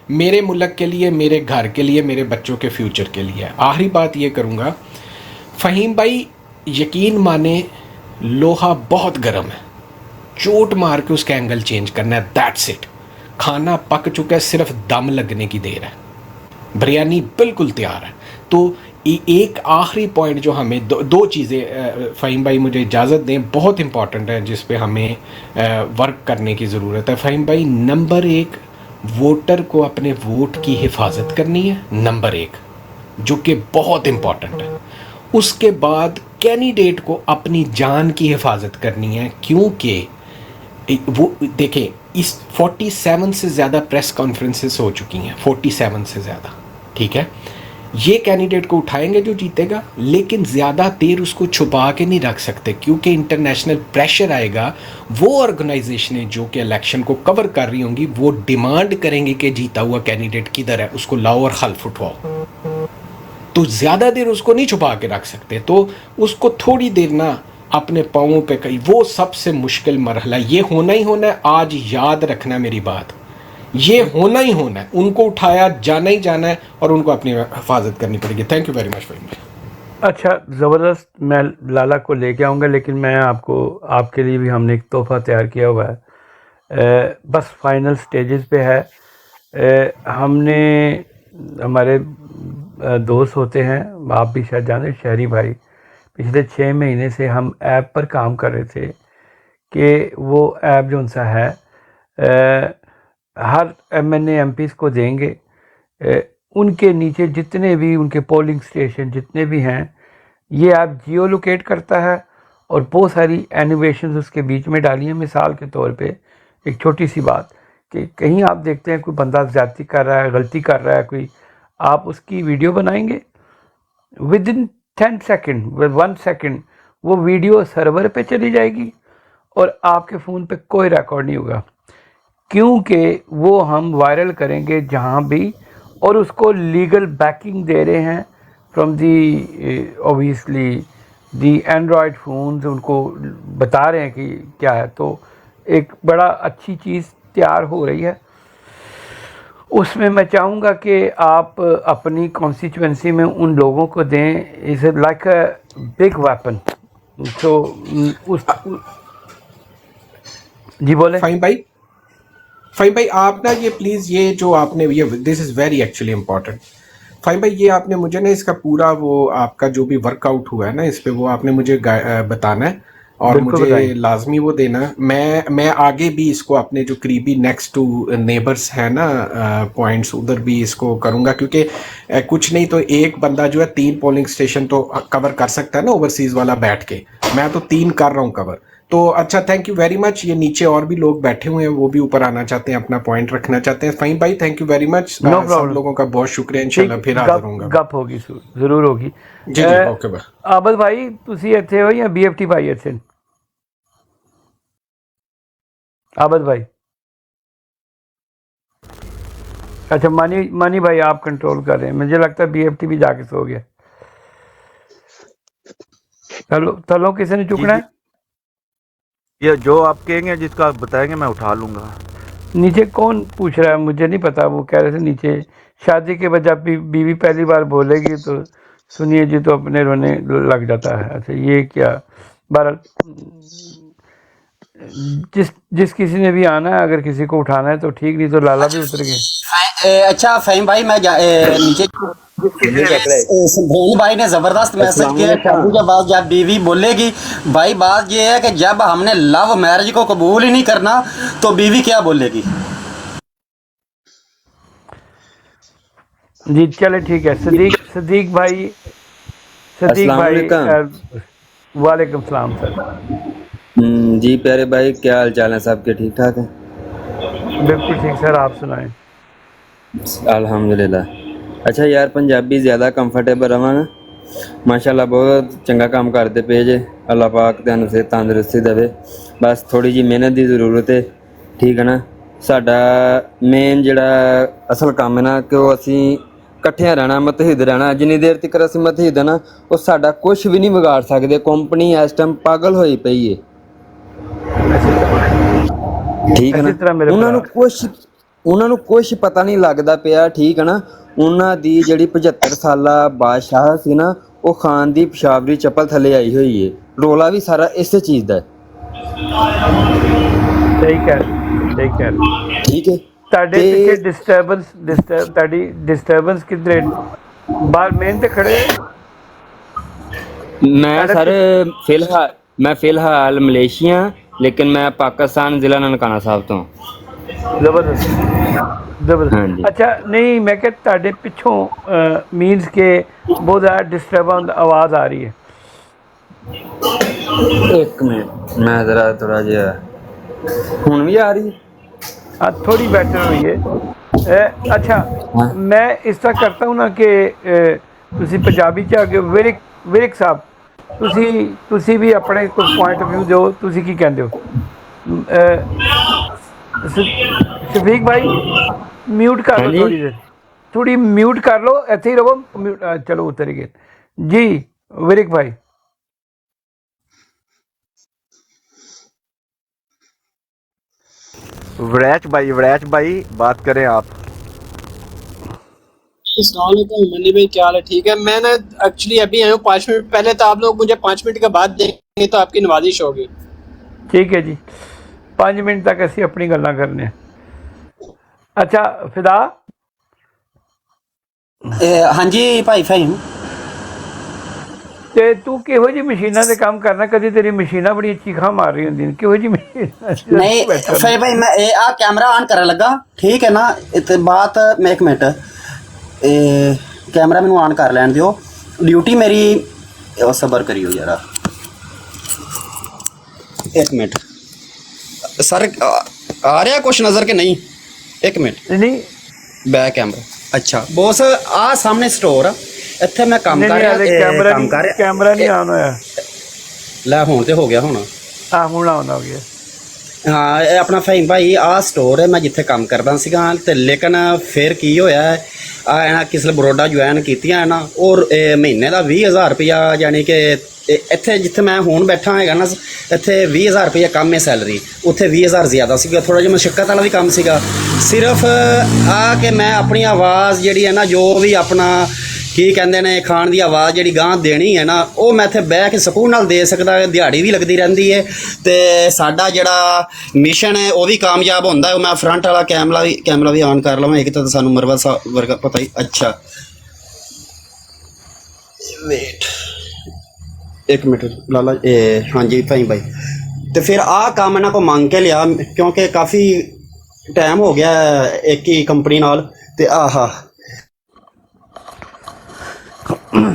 मेरे मुल्क के लिए, मेरे घर के लिए, मेरे बच्चों के फ्यूचर के लिए है। आखिरी बात ये करूँगा फ़हीम भाई, यकीन माने लोहा बहुत गर्म है, चोट मार के उसका एंगल चेंज करना है, दैट्स इट। खाना पक चुका है, सिर्फ दम लगने की देर है, बिरयानी बिल्कुल तैयार है। तो एक आखिरी पॉइंट जो हमें दो चीज़ें फ़हीम भाई मुझे इजाज़त दें, बहुत इंपॉर्टेंट है, जिस पे हमें वर्क करने की ज़रूरत है फ़हीम भाई। नंबर 1, वोटर को अपने वोट की हिफाजत करनी है, नंबर 1, जो कि बहुत इंपॉर्टेंट है। उसके बाद कैंडिडेट को अपनी जान की हिफाजत करनी है, क्योंकि वो देखें, इस 47 से ज़्यादा प्रेस कॉन्फ्रेंसेस हो चुकी हैं, 47 से ज़्यादा, ठीक है। ये कैंडिडेट को उठाएंगे जो जीतेगा, लेकिन ज़्यादा देर उसको छुपा के नहीं रख सकते, क्योंकि इंटरनेशनल प्रेशर आएगा। वो ऑर्गेनाइजेशनें जो कि इलेक्शन को कवर कर रही होंगी, वो डिमांड करेंगे कि जीता हुआ कैंडिडेट किधर है, उसको लाओ और हल्फ उठवाओ। तो ज़्यादा देर उसको नहीं छुपा के रख सकते, तो उसको थोड़ी देर ना अपने पाँवों पे कहीं, वो सबसे मुश्किल मरहला, ये होना ही होना है। आज याद रखना मेरी बात, ये होना ही होना है, उनको उठाया जाना ही जाना है, और उनको अपनी हिफाजत करनी पड़ेगी। Thank you very much Faheem भाई। अच्छा, ज़बरदस्त। मैं लाला को लेके आऊँगा, लेकिन मैं आपके लिए भी हमने एक तोहफ़ा तैयार किया हुआ है। बस फाइनल स्टेजेस पे है। हमने, हमारे दोस्त होते हैं, आप भी शायद जानते हैं, शहरी भाई, पिछले 6 महीने से हम ऐप पर काम कर रहे थे कि वो ऐप जो सा है हर MNA MPs को देंगे। उनके नीचे जितने भी उनके पोलिंग स्टेशन जितने भी हैं, ये ऐप जियो लोकेट करता है, और बहुत सारी एनिमेशंस उसके बीच में डाली हैं। मिसाल के तौर पे एक छोटी सी बात, कि कहीं आप देखते हैं कोई बंदा ज़्यादती कर रहा है, गलती कर रहा है कोई, आप उसकी वीडियो बनाएंगे, विद इन 10 सेकेंड, 1 सेकेंड वो वीडियो सर्वर पे चली जाएगी, और आपके फ़ोन पे कोई रिकॉर्ड नहीं होगा, क्योंकि वो हम वायरल करेंगे जहाँ भी, और उसको लीगल बैकिंग दे रहे हैं from the obviously the Android phones, उनको बता रहे हैं कि क्या है। तो एक बड़ा अच्छी चीज़ तैयार हो रही है। उसमें मैं चाहूँगा कि आप अपनी कॉन्स्टिट्यूएंसी में उन लोगों को दें, is like a big weapon. तो जी बोले फ़हीम भाई आप ना ये प्लीज़, ये जो आपने ये, this is very actually important Faheem भाई, ये आपने मुझे ना इसका पूरा वो आपका जो भी वर्कआउट हुआ है ना इस पे, वो आपने मुझे बताना है, और बिल्कुल मुझे बताएं। लाजमी वो देना है। मैं आगे भी इसको अपने जो करीबी नेक्स्ट टू नेबर्स है ना पॉइंट्स, उधर भी इसको करूँगा, क्योंकि कुछ नहीं तो एक बंदा जो है 3 पोलिंग स्टेशन तो कवर कर सकता है ना ओवरसीज़ वाला बैठ के, मैं तो 3 कर रहा हूँ कवर। तो अच्छा, थैंक यू वेरी मच। ये नीचे और भी लोग बैठे हुए हैं, वो भी ऊपर आना चाहते हैं, अपना पॉइंट रखना चाहते हैं। फ़हीम भाई thank you very much, no सब प्रॉब्लम, लोगों का बहुत शुक्रिया, इंशाल्लाह फिर हाजिर होऊंगा। गप होगी, ज़रूर होगी। जी जी, ओके भाई। आबद भाई तुसी ਇੱਥੇ हो या BFT भाई ਇੱਥੇ? आबद भाई, अच्छा, मानी भाई आप कंट्रोल कर रहे हैं, मुझे लगता है BFT भी जाके सो गया। तलो किसी ने जी चुकना जी, है? ये जो आप कहेंगे, जिसका आप बताएंगे, मैं उठा लूँगा। नीचे कौन पूछ रहा है, मुझे नहीं पता। वो कह रहे थे नीचे शादी के बाद जब बीवी पहली बार बोलेगी तो सुनिए जी तो अपने रोने लग जाता है। अच्छा, ये क्या बार, जिस किसी ने भी आना है, अगर किसी को उठाना है तो ठीक, नहीं तो लाला भी उतर गए। अच्छा फ़हीम भाई, मैं नीचे सिमरन भाई ने जबरदस्त मैसेज किया, शादी के बाद जब बीवी बोलेगी, भाई बात ये है कि जब हमने लव मैरिज को कबूल ही नहीं करना तो बीवी क्या बोलेगी? जी चले, ठीक है। सदीक भाई सदीक अस्सलाम भाई वालेकुम। वालेकुम सलाम सर। जी प्यारे भाई, क्या हाल चाल है? सबके ठीक ठाक है? बिल्कुल ठीक सर, आप सुनाएं। अल्हम्दुलिल्लाह। अच्छा यार, पंजाबी ज़्यादा कंफर्टेबल रवा ना। माशाल्लाह बहुत चंगा काम करते पे जे। अल्लाह पाक तुहानू सिहत तंदुरुस्ती देवे। बस थोड़ी जी मेहनत की ज़रूरत है, ठीक है ना। साडा मेन जिहड़ा असल काम है ना कि वो असी इकट्ठियां रहना, मतहीद रहना। जिन्नी देर तक असी मतहीद है ना, वो साडा कुछ भी नहीं बिगाड़ सकते। कंपनी इस टाइम पागल होई पई है, इसी तरह ठीक है इसी ना। तरह मेरे ਉਹਨਾਂ ਨੂੰ ਕੁਛ ਪਤਾ ਨਹੀਂ ਲੱਗਦਾ ਪਿਆ, ਠੀਕ ਹੈ ਨਾ। ਉਹਨਾਂ ਦੀ ਜਿਹੜੀ 75 ਸਾਲਾ ਬਾਦਸ਼ਾਹ ਸੀ ਨਾ, ਉਹ ਖਾਨ ਦੀ ਪਿਸ਼ਾਵਰੀ ਚੱਪਲ ਥੱਲੇ ਆਈ ਹੋਈ ਹੈ। ਰੋਲਾ ਵੀ ਸਾਰਾ ਇਸੇ ਚੀਜ਼ ਦਾ ਹੈ, सही कह सही कह रहे। ਠੀਕ ਹੈ। ਤੁਹਾਡੇ ਤੇ ਪਿੱਛੇ ਤੁਹਾਡੀ ਡਿਸਟਰਬੈਂਸ ਕਿਧਰੇ ਬਾਹਰ ਮੇਨ ਤੇ ਖੜੇ ਹੋ? ਮੈਂ ਸਰ ਫਿਲਹਾਲ ਮਲੇਸ਼ੀਆ, ਲੇਕਿਨ ਮੈਂ ਪਾਕਿਸਤਾਨ ਜ਼ਿਲ੍ਹਾ ਨਨਕਾਣਾ ਸਾਹਿਬ ਤੋਂ। ਜ਼ਬਰਦਸਤ ਜ਼ਬਰਦਸਤ। ਹਾਂਜੀ, ਅੱਛਾ, ਨਹੀਂ ਮੈਂ ਕਿਹਾ ਤੁਹਾਡੇ ਪਿੱਛੋਂ ਮੀਨਸ ਕਿ ਬਹੁਤ ਜ਼ਿਆਦਾ ਡਿਸਟਰਬੈਂਸ ਆਵਾਜ਼ ਆ ਰਹੀ ਹੈ। ਇੱਕ ਮਿੰਟ, ਮੈਂ ਜ਼ਰਾ ਥੋੜਾ ਜਿਹਾ। ਹੁਣ ਵੀ ਆ ਰਹੀ ਹੈ? हाँ, थोड़ी बेटर हुई है। अच्छा, ਹਾਂ। मैं इस तरह करता हूँ ना कि तुसी पंजाबी च आगे विरिक साहब, तुसी भी अपने कुछ पॉइंट ऑफ व्यू दो। तुसी की कहते हो? शफीक भाई म्यूट कर लो, ਹਾਂਜੀ। थोड़ी म्यूट कर लो, ऐसे ही रहो म्यूट। चलो उतर गए जी। विरिक भाई वड़ैच भाई बात करें आप। अस्सलाम वालेकुम मनी भाई, क्या हाल है? ठीक है। मैं ना एक्चुअली अभी आया हूँ 5 मिनट पहले, तो आप लोग मुझे 5 मिनट के बाद देंगे तो आपकी नवाजिश होगी। ठीक है जी, 5 मिनट तक असी अपनी गल्लां करने। अच्छा फिदा, ਹਾਂਜੀ ਭਾਈ ਫਹੀਮ। ਤੇ ਤੂੰ ਕਿਹੋ ਜਿਹੀ ਮਸ਼ੀਨਾਂ ਤੇ ਕੰਮ ਕਰਨਾ? ਕਦੀ ਤੇਰੀ ਮਸ਼ੀਨਾਂ ਬੜੀਆਂ ਚੀਖਾਂ ਮਾਰ ਰਹੀ ਹੁੰਦੀਆਂ ਨੇ। ਕਿਹੋ ਜਿਹੀ ਮਸ਼ੀਨ नहीं फिर भाई मैं आ कैमरा ऑन करने लगा, ठीक है ना। इत बात मैं एक मिनट, कैमरा मैनू ऑन कर लैन दियो। ड्यूटी मेरी सबर करियो यार, एक मिनट। सर आ रहा कुछ नज़र के नहीं? एक मिनट, नहीं बैक कैमरा। अच्छा बॉस, आ सामने स्टोर ਇੱਥੇ ਮੈਂ ਕੰਮ नहीं ਕਰ ਰਿਹਾ, नहीं, कैमरा ਕੰਮ ਕਰ नहीं, ਰਿਹਾ। कैमरा नहीं ऑन होया। ਲੈ ਹੁਣ ਤੇ ਹੋ ਗਿਆ ਹੁਣ। ਹੁਣ ਆਨ ਹੋ ਗਿਆ। ਹਾਂ, ਇਹ ਆਪਣਾ ਫਹੀਮ ਭਾਈ ਆਹ ਸਟੋਰ ਹੈ ਮੈਂ ਜਿੱਥੇ ਕੰਮ ਕਰਦਾ ਸੀਗਾ। ਤੇ ਲੇਕਿਨ ਫਿਰ ਕੀ ਹੋਇਆ ਆ ਇਹਨਾਂ ਕਿਸੇ ਬਰੋਡਾ ਜੁਆਇਨ ਕੀਤੀਆਂ ਨਾ, ਔਰ ਮਹੀਨੇ ਦਾ 20,000 ਰੁਪਇਆ, ਯਾਨੀ ਕਿ ਇੱਥੇ ਜਿੱਥੇ ਮੈਂ ਹੁਣ ਬੈਠਾ ਹੈਗਾ ਨਾ, ਇੱਥੇ 20,000 ਰੁਪਇਆ ਕੰਮ ਹੈ ਸੈਲਰੀ, ਉੱਥੇ 20,000 ਜ਼ਿਆਦਾ ਸੀਗਾ। ਥੋੜ੍ਹਾ ਜਿਹਾ ਮੁਸ਼ੱਕਤ ਵਾਲਾ ਵੀ ਕੰਮ ਸੀਗਾ। ਸਿਰਫ ਆ ਕਿ ਮੈਂ ਆਪਣੀ ਆਵਾਜ਼ ਜਿਹੜੀ ਹੈ ਨਾ, ਜੋ ਵੀ ਆਪਣਾ ਕੀ ਕਹਿੰਦੇ ਨੇ ਖਾਣ ਦੀ ਆਵਾਜ਼ ਜਿਹੜੀ ਗਾਂ ਦੇਣੀ ਹੈ ਨਾ, ਉਹ ਮੈਂ ਇੱਥੇ ਬਹਿ ਕੇ ਸਕੂਨ ਨਾਲ ਦੇ ਸਕਦਾ। ਦਿਹਾੜੀ ਵੀ ਲੱਗਦੀ ਰਹਿੰਦੀ ਹੈ ਤੇ ਸਾਡਾ ਜਿਹੜਾ ਮਿਸ਼ਨ ਹੈ ਉਹ ਵੀ ਕਾਮਯਾਬ ਹੁੰਦਾ ਹੈ। ਮੈਂ ਫਰੰਟ ਵਾਲਾ ਕੈਮਰਾ ਵੀ ਆਨ ਕਰ ਲਵਾਂ। ਇੱਕ ਤਾਂ ਸਾਨੂੰ ਮਰਵਾ ਵਰਗਾ ਪਤਾ ਹੀ। ਅੱਛਾ ਵੇਟ ਇੱਕ ਮਿੰਟ ਲਾਲਾ, ਹਾਂਜੀ ਭਾਈ ਭਾਈ। ਤੇ ਫਿਰ ਆਹ ਕੰਮ ਇਹਨਾਂ ਕੋ ਮੰਗ ਕੇ ਲਿਆ, ਕਿਉਂਕਿ ਕਾਫੀ ਟਾਈਮ ਹੋ ਗਿਆ ਇੱਕ ਹੀ ਕੰਪਨੀ ਨਾਲ। ਤੇ ਆਹਾ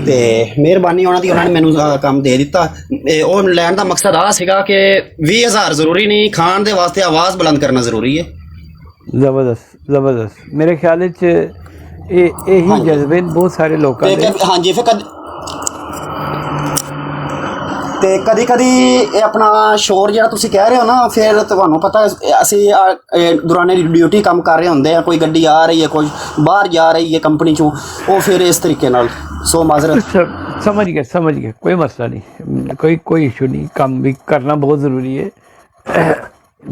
ਤੇ ਮਿਹਰਬਾਨੀ ਉਹਨਾਂ ਦੀ, ਉਹਨਾਂ ਨੇ ਮੈਨੂੰ ਕੰਮ ਦੇ ਦਿੱਤਾ। ਉਹ ਲੈਣ ਦਾ ਮਕਸਦ ਆ ਸੀਗਾ ਕਿ 20,000 ਜ਼ਰੂਰੀ ਨਹੀਂ, ਖਾਣ ਦੇ ਵਾਸਤੇ ਆਵਾਜ਼ ਬੁਲੰਦ ਕਰਨਾ ਜ਼ਰੂਰੀ ਹੈ। ਜ਼ਬਰਦਸਤ ਜ਼ਬਰਦਸਤ। ਮੇਰੇ ਖਿਆਲ 'ਚ ਇਹੀ ਜਜ਼ਬੇ ਬਹੁਤ ਸਾਰੇ ਲੋਕਾਂ ਦੇ। ਹਾਂਜੀ ਫਿਰ ਤੇ ਕਦੀ ਕਦੀ ਇਹ ਆਪਣਾ ਸ਼ੋਰ ਜਿਹੜਾ ਤੁਸੀਂ ਕਹਿ ਰਹੇ ਹੋ ਨਾ, ਫਿਰ ਤੁਹਾਨੂੰ ਪਤਾ ਅਸੀਂ ਦੌਰਾਨੇ ਡਿਊਟੀ ਕੰਮ ਕਰ ਰਹੇ ਹੁੰਦੇ ਆ, ਕੋਈ ਗੱਡੀ ਆ ਰਹੀ ਹੈ, ਕੋਈ ਬਾਹਰ ਜਾ ਰਹੀ ਹੈ ਕੰਪਨੀ ਚੋਂ, ਉਹ ਫਿਰ ਇਸ ਤਰੀਕੇ ਨਾਲ। सो माजरत। समझ गए, कोई मसला नहीं, कोई इशू नहीं। काम भी करना बहुत ज़रूरी है,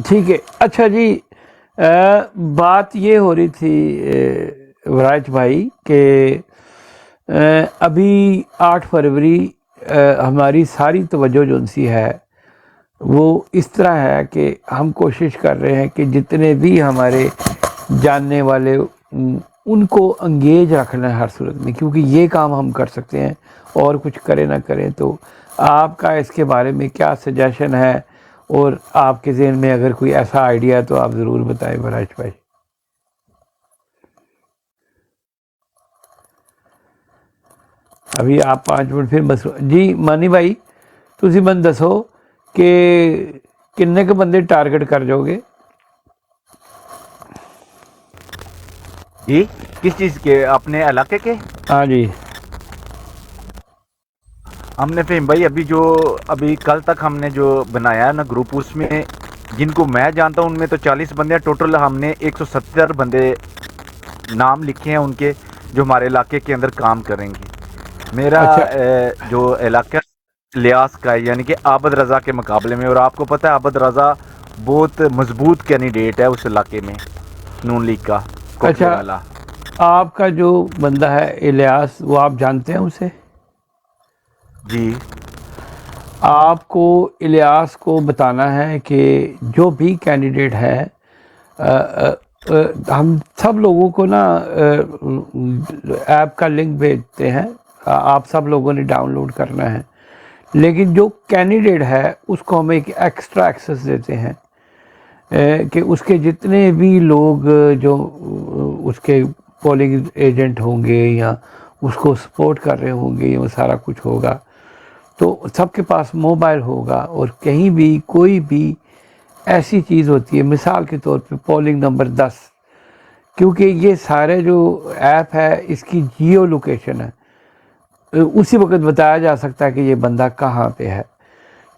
ठीक है। अच्छा जी, बात ये हो रही थी वराज भाई कि अभी 8 फरवरी हमारी सारी तवज्जो जो सी है वो इस तरह है कि हम कोशिश कर रहे हैं कि जितने भी हमारे जानने वाले उनको अंगेज रखना है हर सूरत में, क्योंकि ये काम हम कर सकते हैं और कुछ करें ना करें। तो आपका इसके बारे में क्या सजेशन है, और आपके ज़हन में अगर कोई ऐसा आइडिया है तो आप ज़रूर बताएं वराज भाई। अभी आप 5 मिनट फिर बस जी मानी भाई ਤੁਸੀਂ ਮੈਨੂੰ ਦੱਸੋ कि किन्ने क बंदे टारगेट कर जाओगे? जी किस चीज़ के, अपने इलाके के? हाँ जी। हमने फ़हीम भाई अभी कल तक हमने जो बनाया है ना ग्रुप, उसमें जिनको मैं जानता हूँ उनमें तो 40 बंदे हैं टोटल। हमने 170 बंदे नाम लिखे हैं उनके, जो हमारे इलाके के अंदर काम करेंगे। मेरा अच्छा। जो इलाका लियास का है, यानी कि आबद रज़ा के मुकाबले में, और आपको पता है आबद रज़ा बहुत मजबूत कैंडिडेट है उस इलाके में, नून लीग का कोटले अच्छा, वाला। आपका जो बंदा है इलियास, वो आप जानते हैं उसे? जी आपको इलियास को बताना है कि जो भी कैंडिडेट है, हम सब लोगों को ना ऐप का लिंक भेजते हैं, आप सब लोगों ने डाउनलोड करना है, लेकिन जो कैंडिडेट है उसको हम एक एक्स्ट्रा एक्सेस देते हैं कि उसके जितने भी लोग जो उसके पोलिंग एजेंट होंगे या उसको सपोर्ट कर रहे होंगे, वो सारा कुछ होगा, तो सबके पास मोबाइल होगा, और कहीं भी कोई भी ऐसी चीज़ होती है, मिसाल के तौर पे पोलिंग नंबर 10, क्योंकि ये सारे जो ऐप है इसकी जियो लोकेशन है, उसी वक्त बताया जा सकता है कि ये बंदा कहाँ पे है।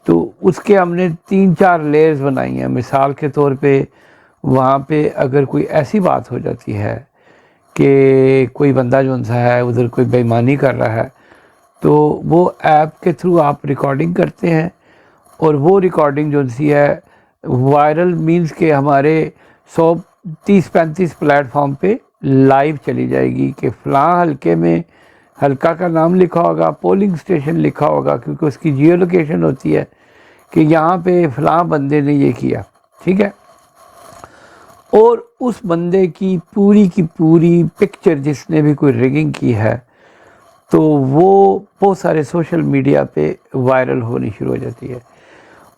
तो उसके हमने 3-4 लेयर्स बनाई हैं। मिसाल के तौर पे वहाँ पे अगर कोई ऐसी बात हो जाती है कि कोई बंदा जो सा है उधर कोई बेईमानी कर रहा है, तो वो ऐप के थ्रू आप रिकॉर्डिंग करते हैं, और वो रिकॉर्डिंग जो सी है वायरल मींस के हमारे 130-35 प्लेटफॉर्म पे लाइव चली जाएगी कि फ़लाँ हल्के में हल्का का नाम लिखा होगा, पोलिंग स्टेशन लिखा होगा, क्योंकि उसकी जियो लोकेशन होती है कि यहाँ पे फ़लाँ बंदे ने ये किया, ठीक है। और उस बंदे की पूरी पिक्चर जिसने भी कोई रिगिंग की है, तो वो बहुत सारे सोशल मीडिया पे वायरल होनी शुरू हो जाती है,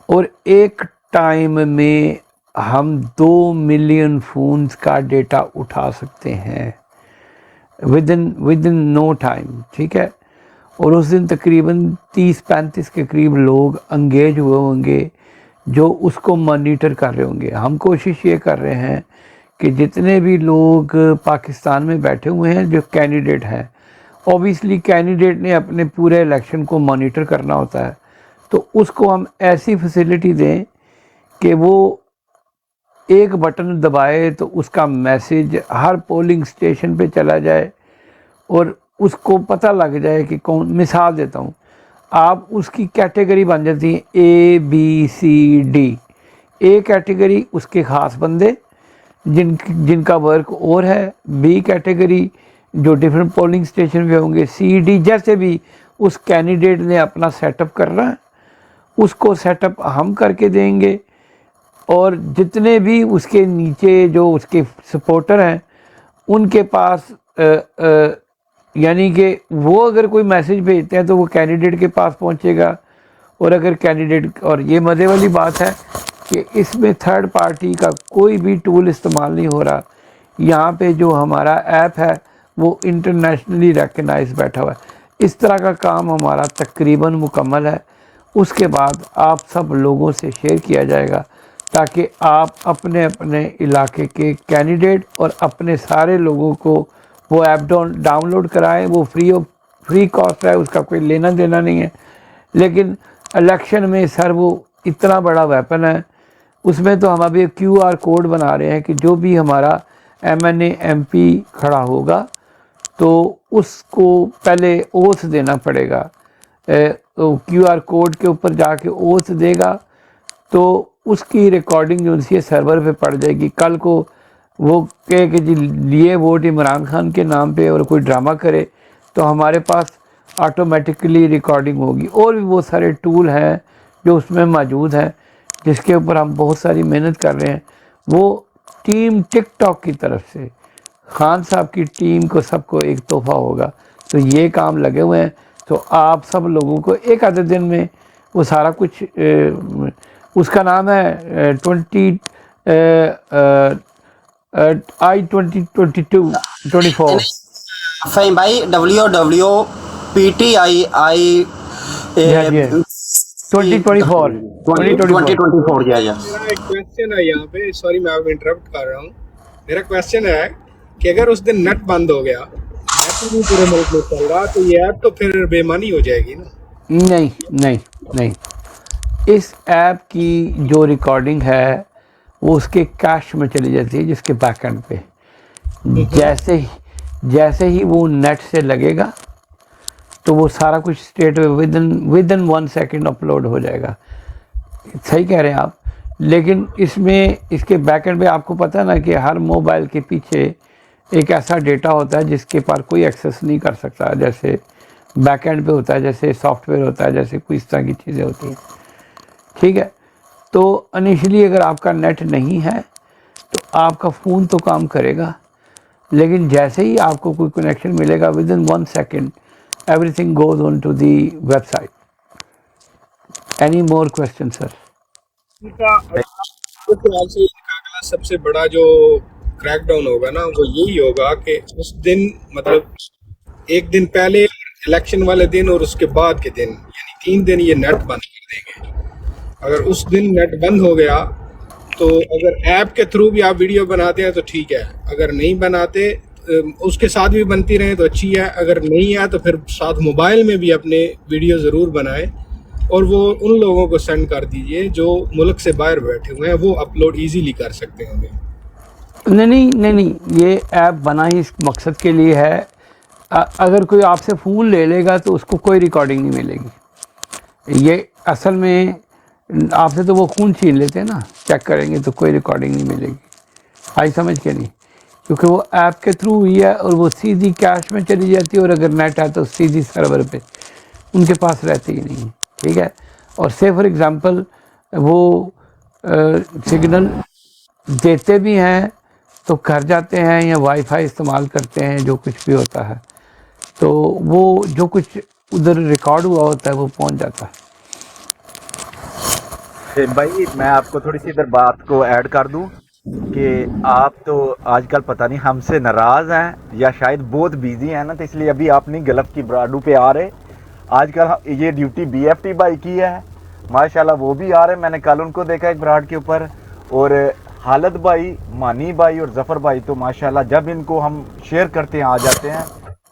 और एक टाइम में हम 2 मिलियन फ़ोन्स का डेटा उठा सकते हैं विद इन नो टाइम, ठीक है। और उस दिन तकरीबन 30-35 के करीब लोग अंगेज हुए होंगे जो उसको मॉनिटर कर रहे होंगे। हम कोशिश ये कर रहे हैं कि जितने भी लोग पाकिस्तान में बैठे हुए हैं जो कैंडिडेट हैं, ऑब्वियसली कैंडिडेट ने अपने पूरे इलेक्शन को मॉनिटर करना होता है, तो उसको हम ऐसी फैसिलिटी दें कि वो एक बटन दबाए तो उसका मैसेज हर पोलिंग स्टेशन पे चला जाए, और उसको पता लग जाए कि कौन, मिसाल देता हूँ, आप उसकी कैटेगरी बन जाती है ABCD। ए कैटेगरी उसके ख़ास बंदे जिनका वर्क और है, बी कैटेगरी जो डिफरेंट पोलिंग स्टेशन पे होंगे, CD जैसे भी उस कैंडिडेट ने अपना सेटअप करना है उसको सेटअप हम करके देंगे, और जितने भी उसके नीचे जो उसके सपोर्टर हैं उनके पास यानी कि वो अगर कोई मैसेज भेजते हैं तो वो कैंडिडेट के पास पहुंचेगा, और अगर कैंडिडेट, और ये मज़े वाली बात है कि इसमें थर्ड पार्टी का कोई भी टूल इस्तेमाल नहीं हो रहा। यहाँ पे जो हमारा ऐप है वो इंटरनेशनली रिकग्नाइज बैठा हुआ है। इस तरह का काम हमारा तकरीबन मुकम्मल है। उसके बाद आप सब लोगों से शेयर किया जाएगा ताकि आप अपने अपने इलाके के कैंडिडेट और अपने सारे लोगों को वो ऐप डाउनलोड कराएं। वो फ्री कॉस्ट है, उसका कोई लेना देना नहीं है, लेकिन इलेक्शन में सर वो इतना बड़ा वेपन है। उसमें तो हम अभी QR कोड बना रहे हैं कि जो भी हमारा MNA MP खड़ा होगा तो उसको पहले ओथ देना पड़ेगा। QR कोड के ऊपर जाके ओथ देगा तो उसकी रिकॉर्डिंग जो है सर्वर पे पड़ जाएगी। कल को वो कहे कि जी लिए वोट इमरान खान के नाम पे और कोई ड्रामा करे तो हमारे पास ऑटोमेटिकली रिकॉर्डिंग होगी। और भी बहुत सारे टूल हैं जो उसमें मौजूद हैं जिसके ऊपर हम बहुत सारी मेहनत कर रहे हैं। वो टीम टिकटॉक की तरफ से खान साहब की टीम को सबको एक तोहफा होगा, तो ये काम लगे हुए हैं। तो आप सब लोगों को एक आधे दिन में वो सारा कुछ उसका नाम है 2022 फ़हीम भाई www PTI आई Yeah, yeah. 2024 2024 या मेरा एक क्वेश्चन है यहाँ पे, सॉरी मैं आपको इंटरप्ट कर रहा हूँ। मेरा क्वेश्चन है कि अगर उस दिन नेट बंद हो गया, नेट भी पूरे मुल्क में चल रहा, तो ये ऐप तो फिर बेमानी हो जाएगी ना? नहीं नहीं नहीं, इस ऐप की जो रिकॉर्डिंग है वो उसके कैश में चली जाती है, जिसके बैक एंड पे जैसे ही वो नेट से लगेगा तो वो सारा कुछ state with in 1 second upload हो जाएगा। सही कह रहे हैं आप, लेकिन इसमें इसके बैक एंड पे आपको पता है ना कि हर मोबाइल के पीछे एक ऐसा डेटा होता है जिसके पास कोई एक्सेस नहीं कर सकता, जैसे बैक एंड पे होता है, जैसे सॉफ्टवेयर होता है, जैसे कोई इस तरह की चीज़ें होती हैं। ठीक है, तो इनिशियली अगर आपका नेट नहीं है तो आपका फ़ोन तो काम करेगा, लेकिन जैसे ही आपको कोई कनेक्शन मिलेगा with in 1 second everything goes on to the website. Any more question sir? इनका तो ख्याल से इनका अगला सबसे बड़ा जो क्रैकडाउन होगा ना, वो यही होगा कि उस दिन, मतलब एक दिन पहले इलेक्शन वाले दिन और उसके बाद के दिन, यानी 3 दिन ये नेट बंद कर देंगे। अगर उस दिन नेट बंद हो गया तो अगर ऐप के थ्रू भी आप वीडियो बनाते हैं तो ठीक है, अगर नहीं बनाते उसके साथ भी बनती रहे तो अच्छी है, अगर नहीं है तो फिर साथ मोबाइल में भी अपने वीडियो ज़रूर बनाएं और वो उन लोगों को सेंड कर दीजिए जो मुल्क से बाहर बैठे हुए हैं, वो अपलोड इजीली कर सकते होंगे। नहीं, ये ऐप बना ही इस मकसद के लिए है। अगर कोई आपसे फ़ोन ले लेगा तो उसको कोई रिकॉर्डिंग नहीं मिलेगी। ये असल में आपसे तो वो खून छीन लेते हैं ना, चेक करेंगे तो कोई रिकॉर्डिंग नहीं मिलेगी। आई समझ के नहीं, क्योंकि वो ऐप के थ्रू हुई है और वो सीधी कैश में चली जाती है, और अगर नेट है तो सीधी सर्वर पे उनके पास रहती ही नहीं। ठीक है, और से फॉर एग्ज़ाम्पल वो सिग्नल देते भी हैं तो घर जाते हैं या वाईफाई इस्तेमाल करते हैं, जो कुछ भी होता है तो वो जो कुछ उधर रिकॉर्ड हुआ होता है वो पहुंच जाता है। भाई मैं आपको थोड़ी सी इधर बात को ऐड कर दूं कि आप तो आजकल पता नहीं हमसे नाराज़ हैं या शायद बहुत बिजी हैं ना, तो इसलिए अभी आप नहीं गल्फ की ब्राडू पे आ रहे। आजकल ये ड्यूटी BFT भाई की है, माशाल्लाह वो भी आ रहे। मैंने कल उनको देखा एक ब्राड के ऊपर, और हालत भाई, मानी भाई और जफ़र भाई तो माशाल्लाह जब इनको हम शेयर करते हैं आ जाते हैं।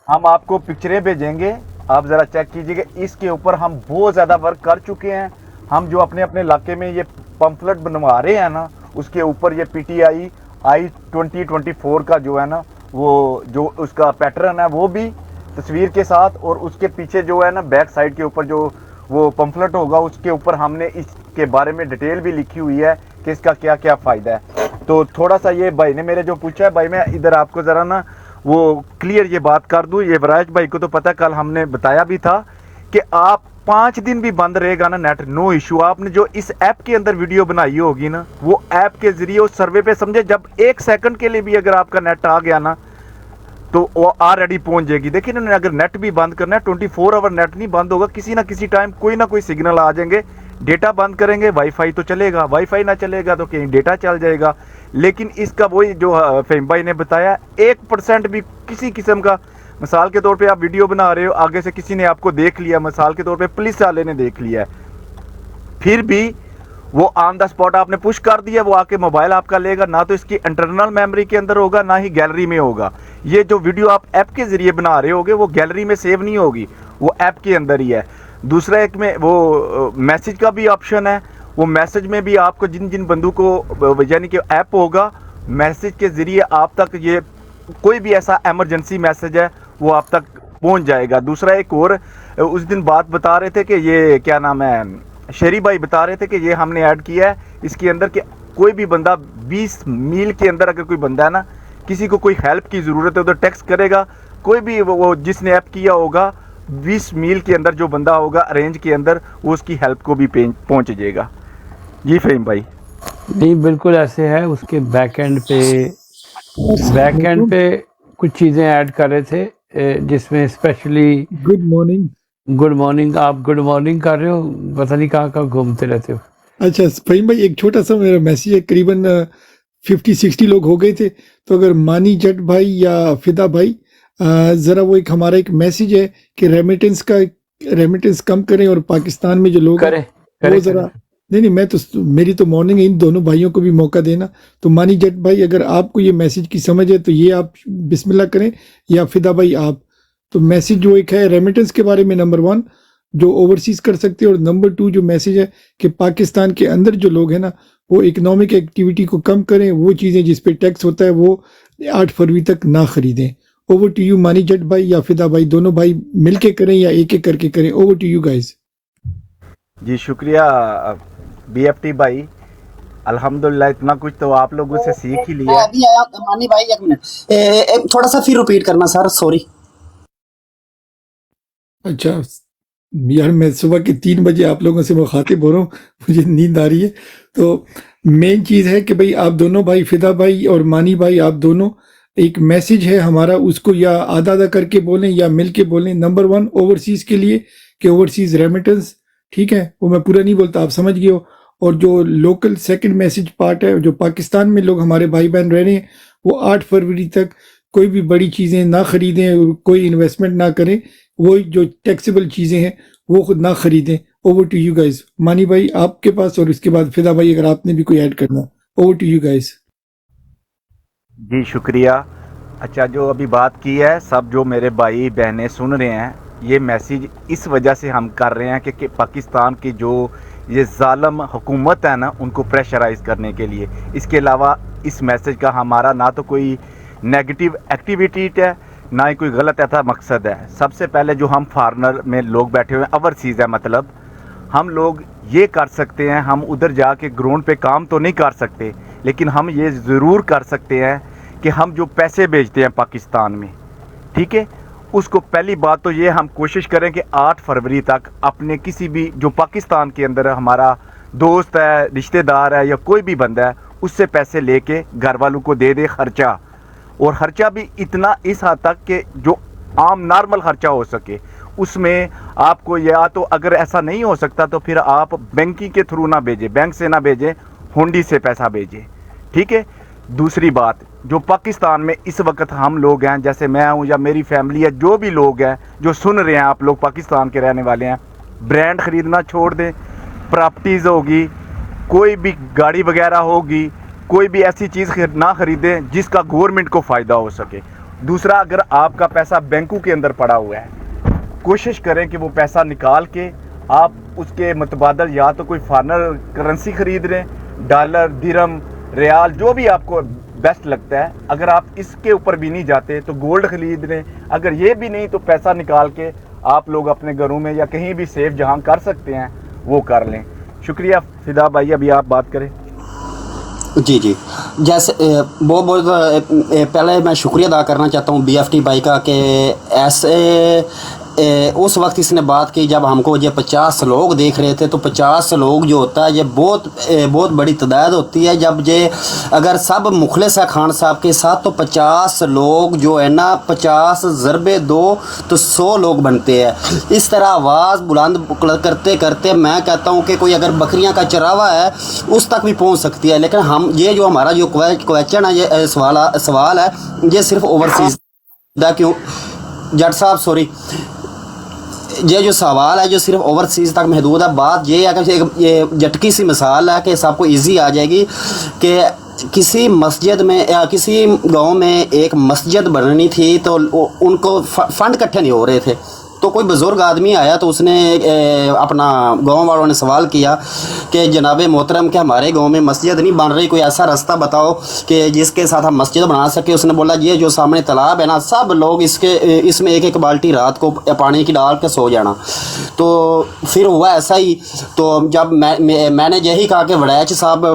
हम आपको पिक्चरें भेजेंगे, आप ज़रा चेक कीजिएगा। इसके ऊपर हम बहुत ज़्यादा वर्क कर चुके हैं। हम जो अपने अपने इलाके में ये पम्फलेट बनवा रहे हैं ना, उसके ऊपर ये PTI आई 2024 का जो है ना, वो जो उसका पैटर्न है वो भी तस्वीर के साथ, और उसके पीछे जो है ना बैक साइड के ऊपर जो वो पम्फलेट होगा उसके ऊपर हमने इसके बारे में डिटेल भी लिखी हुई है कि इसका क्या क्या फ़ायदा है। तो थोड़ा सा ये भाई ने मेरे जो पूछा है, भाई मैं इधर आपको ज़रा ना वो क्लियर ये बात कर दूँ। ये वराज भाई को तो पता, कल हमने बताया भी था कि आप 5 दिन भी बंद रहेगा ना नेट, नो इशू। आपने जो इस ऐप के अंदर वीडियो बनाई होगी ना, वो ऐप के ज़रिए उस सर्वे पे समझे जब 1 सेकंड के लिए भी अगर आपका नेट आ गया ना तो वो ऑलरेडी पहुंच जाएगी। देखिए ना, अगर नेट भी बंद करना है 24 आवर नेट नहीं बंद होगा, किसी ना किसी टाइम कोई ना कोई सिग्नल आ जाएंगे। डेटा बंद करेंगे, वाईफाई तो चलेगा, वाईफाई ना चलेगा तो कहीं डेटा चल जाएगा। लेकिन इसका वही जो फहीम भाई ने बताया, 1% भी किसी किस्म का, मिसाल के तौर पे आप वीडियो बना रहे हो, आगे से किसी ने आपको देख लिया, मिसाल के तौर पे पुलिस वाले ने देख लिया, फिर भी वो ऑन द स्पॉट आपने पुश कर दिया, वो आके मोबाइल आपका लेगा, ना तो इसकी इंटरनल मेमोरी के अंदर होगा ना ही गैलरी में होगा। ये जो वीडियो आप ऐप के ज़रिए बना रहे होगे वो गैलरी में सेव नहीं होगी, वो ऐप के अंदर ही है। दूसरा एक में वो मैसेज का भी ऑप्शन है, वो मैसेज में भी आपको जिन जिन बंदों को यानी कि ऐप होगा, मैसेज के ज़रिए आप तक ये कोई भी ऐसा एमरजेंसी मैसेज है वो आप तक पहुंच जाएगा। दूसरा एक और उस दिन बात बता रहे थे कि ये क्या नाम है, शेरी भाई बता रहे थे कि ये हमने ऐड किया है इसके अंदर कि कोई भी बंदा 20 मील के अंदर अगर कोई बंदा है ना, किसी को कोई हेल्प की ज़रूरत है तो टेक्स्ट करेगा, कोई भी वो जिसने ऐप किया होगा 20 मील के अंदर जो बंदा होगा रेंज के अंदर, वो उसकी हेल्प को भी पहुंच जाएगा। जी फहीम भाई। नहीं बिल्कुल ऐसे है, उसके बैक एंड पे कुछ चीज़ें ऐड कर रहे थे जिसमें स्पेशली गुड मॉर्निंग। आप गुड मॉर्निंग कर रहे हो, पता नहीं कहाँ घूमते रहते हो। अच्छा फहीम भाई, एक छोटा सा मेरा मैसेज है, करीबन 50-60 लोग हो गए थे, तो अगर मानी जट भाई या फिदा भाई ज़रा वो एक हमारा एक मैसेज है कि रेमिटेंस कम करें और पाकिस्तान में जो लोग हैं करे वो ज़रा नहीं मैं तो मेरी तो मॉर्निंग है, इन दोनों भाइयों को भी मौका देना। तो मानी जट भाई अगर आपको ये मैसेज की समझ है तो ये आप बिस्मिल्लाह करें, या फिदा भाई आप। तो मैसेज जो एक है रेमिटेंस के बारे में, नंबर 1 जो ओवरसीज कर सकते हैं, और नंबर 2 जो मैसेज है कि पाकिस्तान के अंदर जो लोग हैं ना वो इकोनॉमिक एक्टिविटी को कम करें, वो चीज़ें जिस पे टैक्स होता है वो 8 फरवरी तक ना खरीदें। ओवर टू यू मानी जट भाई या फिदा भाई, दोनों भाई मिलके करें या एक एक करके करें। Over to you guys. जी शुक्रिया BFT भाई, अल्हम्दुलिल्लाह इतना कुछ तो आप लोगों से सीख ही लिया। मैं अभी आया मानी भाई, एक मिनट थोड़ा सा फिर रिपीट करना सर, सॉरी। अच्छा यार, मैं सुबह के 3 बजे आप लोगों से मुखातिब हो रहा हूँ, मुझे नींद आ रही है। तो मेन चीज़ है कि भाई आप दोनों भाई, फिदा भाई और मानी भाई, आप दोनों, एक मैसेज है हमारा, उसको या आधा आधा करके बोलें या मिल के बोलें। नंबर 1 ओवरसीज़ के लिए कि ओवरसीज़ रेमिटेंस, ठीक है, वो मैं पूरा नहीं बोलता, आप समझ गए हो। और जो लोकल सेकंड मैसेज पार्ट है, जो पाकिस्तान में लोग हमारे भाई बहन रह रहे हैं, वो 8 फरवरी तक कोई भी बड़ी चीज़ें ना खरीदें, कोई इन्वेस्टमेंट ना करें, वो जो टैक्सेबल चीज़ें हैं वो खुद ना खरीदें। Over to you guys. Mani भाई आपके पास, और उसके बाद फिदा भाई अगर आपने भी कोई ऐड करना। Over to you guys. जी शुक्रिया। अच्छा, जो अभी बात की है, सब जो मेरे भाई बहनें सुन रहे हैं, ये मैसेज इस वजह से हम कर रहे हैं कि पाकिस्तान की जो ये ज़ालिम हुकूमत है ना, उनको प्रेशराइज़ करने के लिए। इसके अलावा इस मैसेज का हमारा ना तो कोई नेगेटिव एक्टिविटी है, ना ही कोई गलत ऐसा मकसद है। सबसे पहले जो हम फॉरेनर में लोग बैठे हुए हैं, ओवरसीज़ है, मतलब हम लोग ये कर सकते हैं, हम उधर जाके ग्राउंड पे काम तो नहीं कर सकते, लेकिन हम ये ज़रूर कर सकते हैं कि हम जो पैसे भेजते हैं पाकिस्तान में, ठीक है, उसको पहली बात तो ये हम कोशिश करें कि 8 फरवरी तक अपने किसी भी जो पाकिस्तान के अंदर हमारा दोस्त है, रिश्तेदार है या कोई भी बंदा है, उससे पैसे लेके घर वालों को दे दे खर्चा। और ख़र्चा भी इतना इस हद तक कि जो आम नॉर्मल ख़र्चा हो सके, उसमें आपको, या तो अगर ऐसा नहीं हो सकता तो फिर आप बैंकिंग के थ्रू ना भेजें, बैंक से ना भेजें, हुंडी से पैसा भेजें, ठीक है। दूसरी बात, जो पाकिस्तान में इस वक्त हम लोग हैं, जैसे मैं हूँ या मेरी फैमिली है, जो भी लोग हैं जो सुन रहे हैं, आप लोग पाकिस्तान के रहने वाले हैं, ब्रांड ख़रीदना छोड़ दें। प्रॉपर्टीज़ होगी, कोई भी गाड़ी वगैरह होगी, कोई भी ऐसी चीज़ ना ख़रीदें जिसका गवर्नमेंट को फ़ायदा हो सके। दूसरा, अगर आपका पैसा बैंकों के अंदर पड़ा हुआ है, कोशिश करें कि वो पैसा निकाल के आप उसके मुतबादल या तो कोई फॉरेनर करेंसी ख़रीद लें, डॉलर, दिरहम, रियाल, जो भी आपको बेस्ट लगता है। अगर आप इसके ऊपर भी नहीं जाते तो गोल्ड ख़रीद लें। अगर ये भी नहीं तो पैसा निकाल के आप लोग अपने घरों में या कहीं भी सेफ जहाँ कर सकते हैं वो कर लें। शुक्रिया फिदा भाई, अभी आप बात करें। जी जैसे बहुत बहुत पहले मैं शुक्रिया अदा करना चाहता हूँ BFT भाई का कि ऐसे उस वक्त इसने बात की जब हमको ये 50 लोग देख रहे थे। तो 50 लोग जो होता है ये बहुत बड़ी तादाद होती है। जब ये अगर सब मुखलिस है खान साहब के साथ तो 50 लोग जो है ना, 50 ज़रबे 2 तो 100 लोग बनते हैं। इस तरह आवाज़ बुलंद करते करते मैं कहता हूँ कि कोई अगर बकरियाँ का चरावा है उस तक भी पहुँच सकती है। लेकिन हम ये जो हमारा जो क्वेश्चन है, ये सवाल है, ये सिर्फ ओवरसीज का क्यों जट साहब, सॉरी, ये जो सवाल है जो सिर्फ ओवरसीज़ तक महदूद है। बात ये है कि ये झटकी सी मिसाल है कि सबको इजी आ जाएगी कि किसी मस्जिद में या किसी गांव में एक मस्जिद बननी थी तो उनको फंड इकट्ठे नहीं हो रहे थे। तो कोई बुज़ुर्ग आदमी आया तो उसने अपना गांव वालों ने सवाल किया कि जनाब मोहतरम के हमारे गांव में मस्जिद नहीं बन रही, कोई ऐसा रास्ता बताओ कि जिसके साथ हम मस्जिद बना सके। उसने बोला ये जो सामने तालाब है ना, सब लोग इसमें एक एक बाल्टी रात को पानी की डाल के सो जाना। तो फिर हुआ ऐसा ही। तो जब मैंने यही कहा कि वड़ैच साहब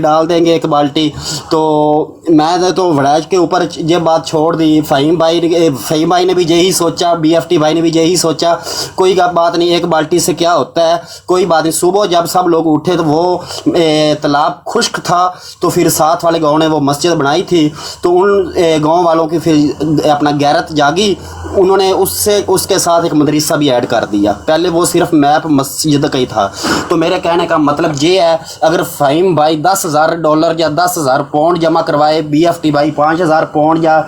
डाल देंगे एक बाल्टी, तो मैंने तो वड़ैच के ऊपर ये बात छोड़ दी। फ़हीम भाई ने भी यही सोचा, BFT भाई ने भी यही सोचा, कोई बात नहीं, एक बाल्टी से क्या होता है, कोई बात नहीं। सुबह जब सब लोग उठे तो वो तालाब खुश्क था। तो फिर साथ वाले गांव ने वो मस्जिद बनाई थी। तो उन गांव वालों की फिर अपना गैरत जागी, उन्होंने उसके साथ एक मदरसा भी ऐड कर दिया। पहले वो सिर्फ मैप मस्जिद का ही था। तो मेरे कहने का मतलब ये है, अगर फ़हीम भाई $10,000 या 10,000 पाउंड जमा करवाए, BFT भाई 5,000 पाउंड या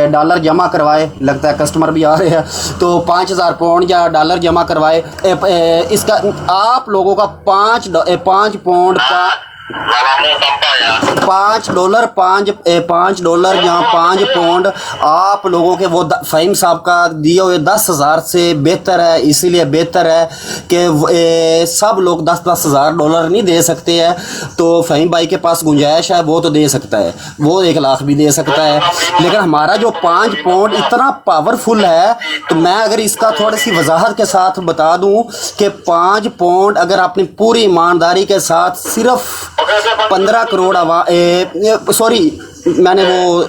डॉलर जमा करवाए, लगता है कस्टमर भी आ रहे हैं, तो 5,000 पाउंड या डॉलर जमा करवाए, इसका आप लोगों का $5 या 5 पाउंड आप लोगों के वो फ़हीम साहब का दिए हुए 10,000 से बेहतर है। इसीलिए बेहतर है कि सब लोग $10,000 नहीं दे सकते हैं, तो फ़हीम भाई के पास गुंजाइश है, वो तो दे सकता है, वो 1 लाख भी दे सकता है। लेकिन हमारा जो 5 पाउंड इतना पावरफुल है, तो मैं अगर इसका थोड़ी सी वजाहत के साथ बता दूं कि 5 पाउंड अगर अपनी पूरी ईमानदारी के साथ सिर्फ 15 करोड़ मैंने वो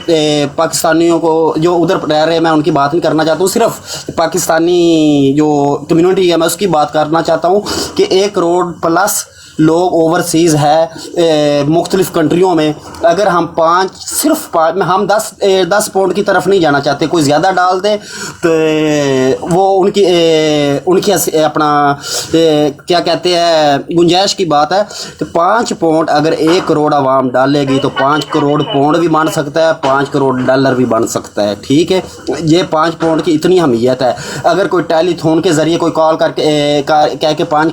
पाकिस्तानियों को जो उधर रह रहे हैं, मैं उनकी बात नहीं करना चाहता हूँ, सिर्फ पाकिस्तानी जो कम्युनिटी है मैं उसकी बात करना चाहता हूँ कि 1 करोड़ प्लस लोग ओवरसीज़ है मुख्तलिफ़ कंट्रियों में। अगर हम हम 10 पाउंड की तरफ नहीं जाना चाहते, कोई ज़्यादा डाल दे तो वो उनकी अपना क्या कहते हैं गुंजाइश की बात है कि 5 पाउंड अगर 1 करोड़ आवाम डालेगी तो 5 करोड़ पाउंड भी बन सकता है, 5 करोड़ डॉलर भी बन सकता है। ठीक है, ये 5 पाउंड की इतनी अहमियत है। अगर कोई टेलीथोन के ज़रिए कोई कॉल करके कह के 5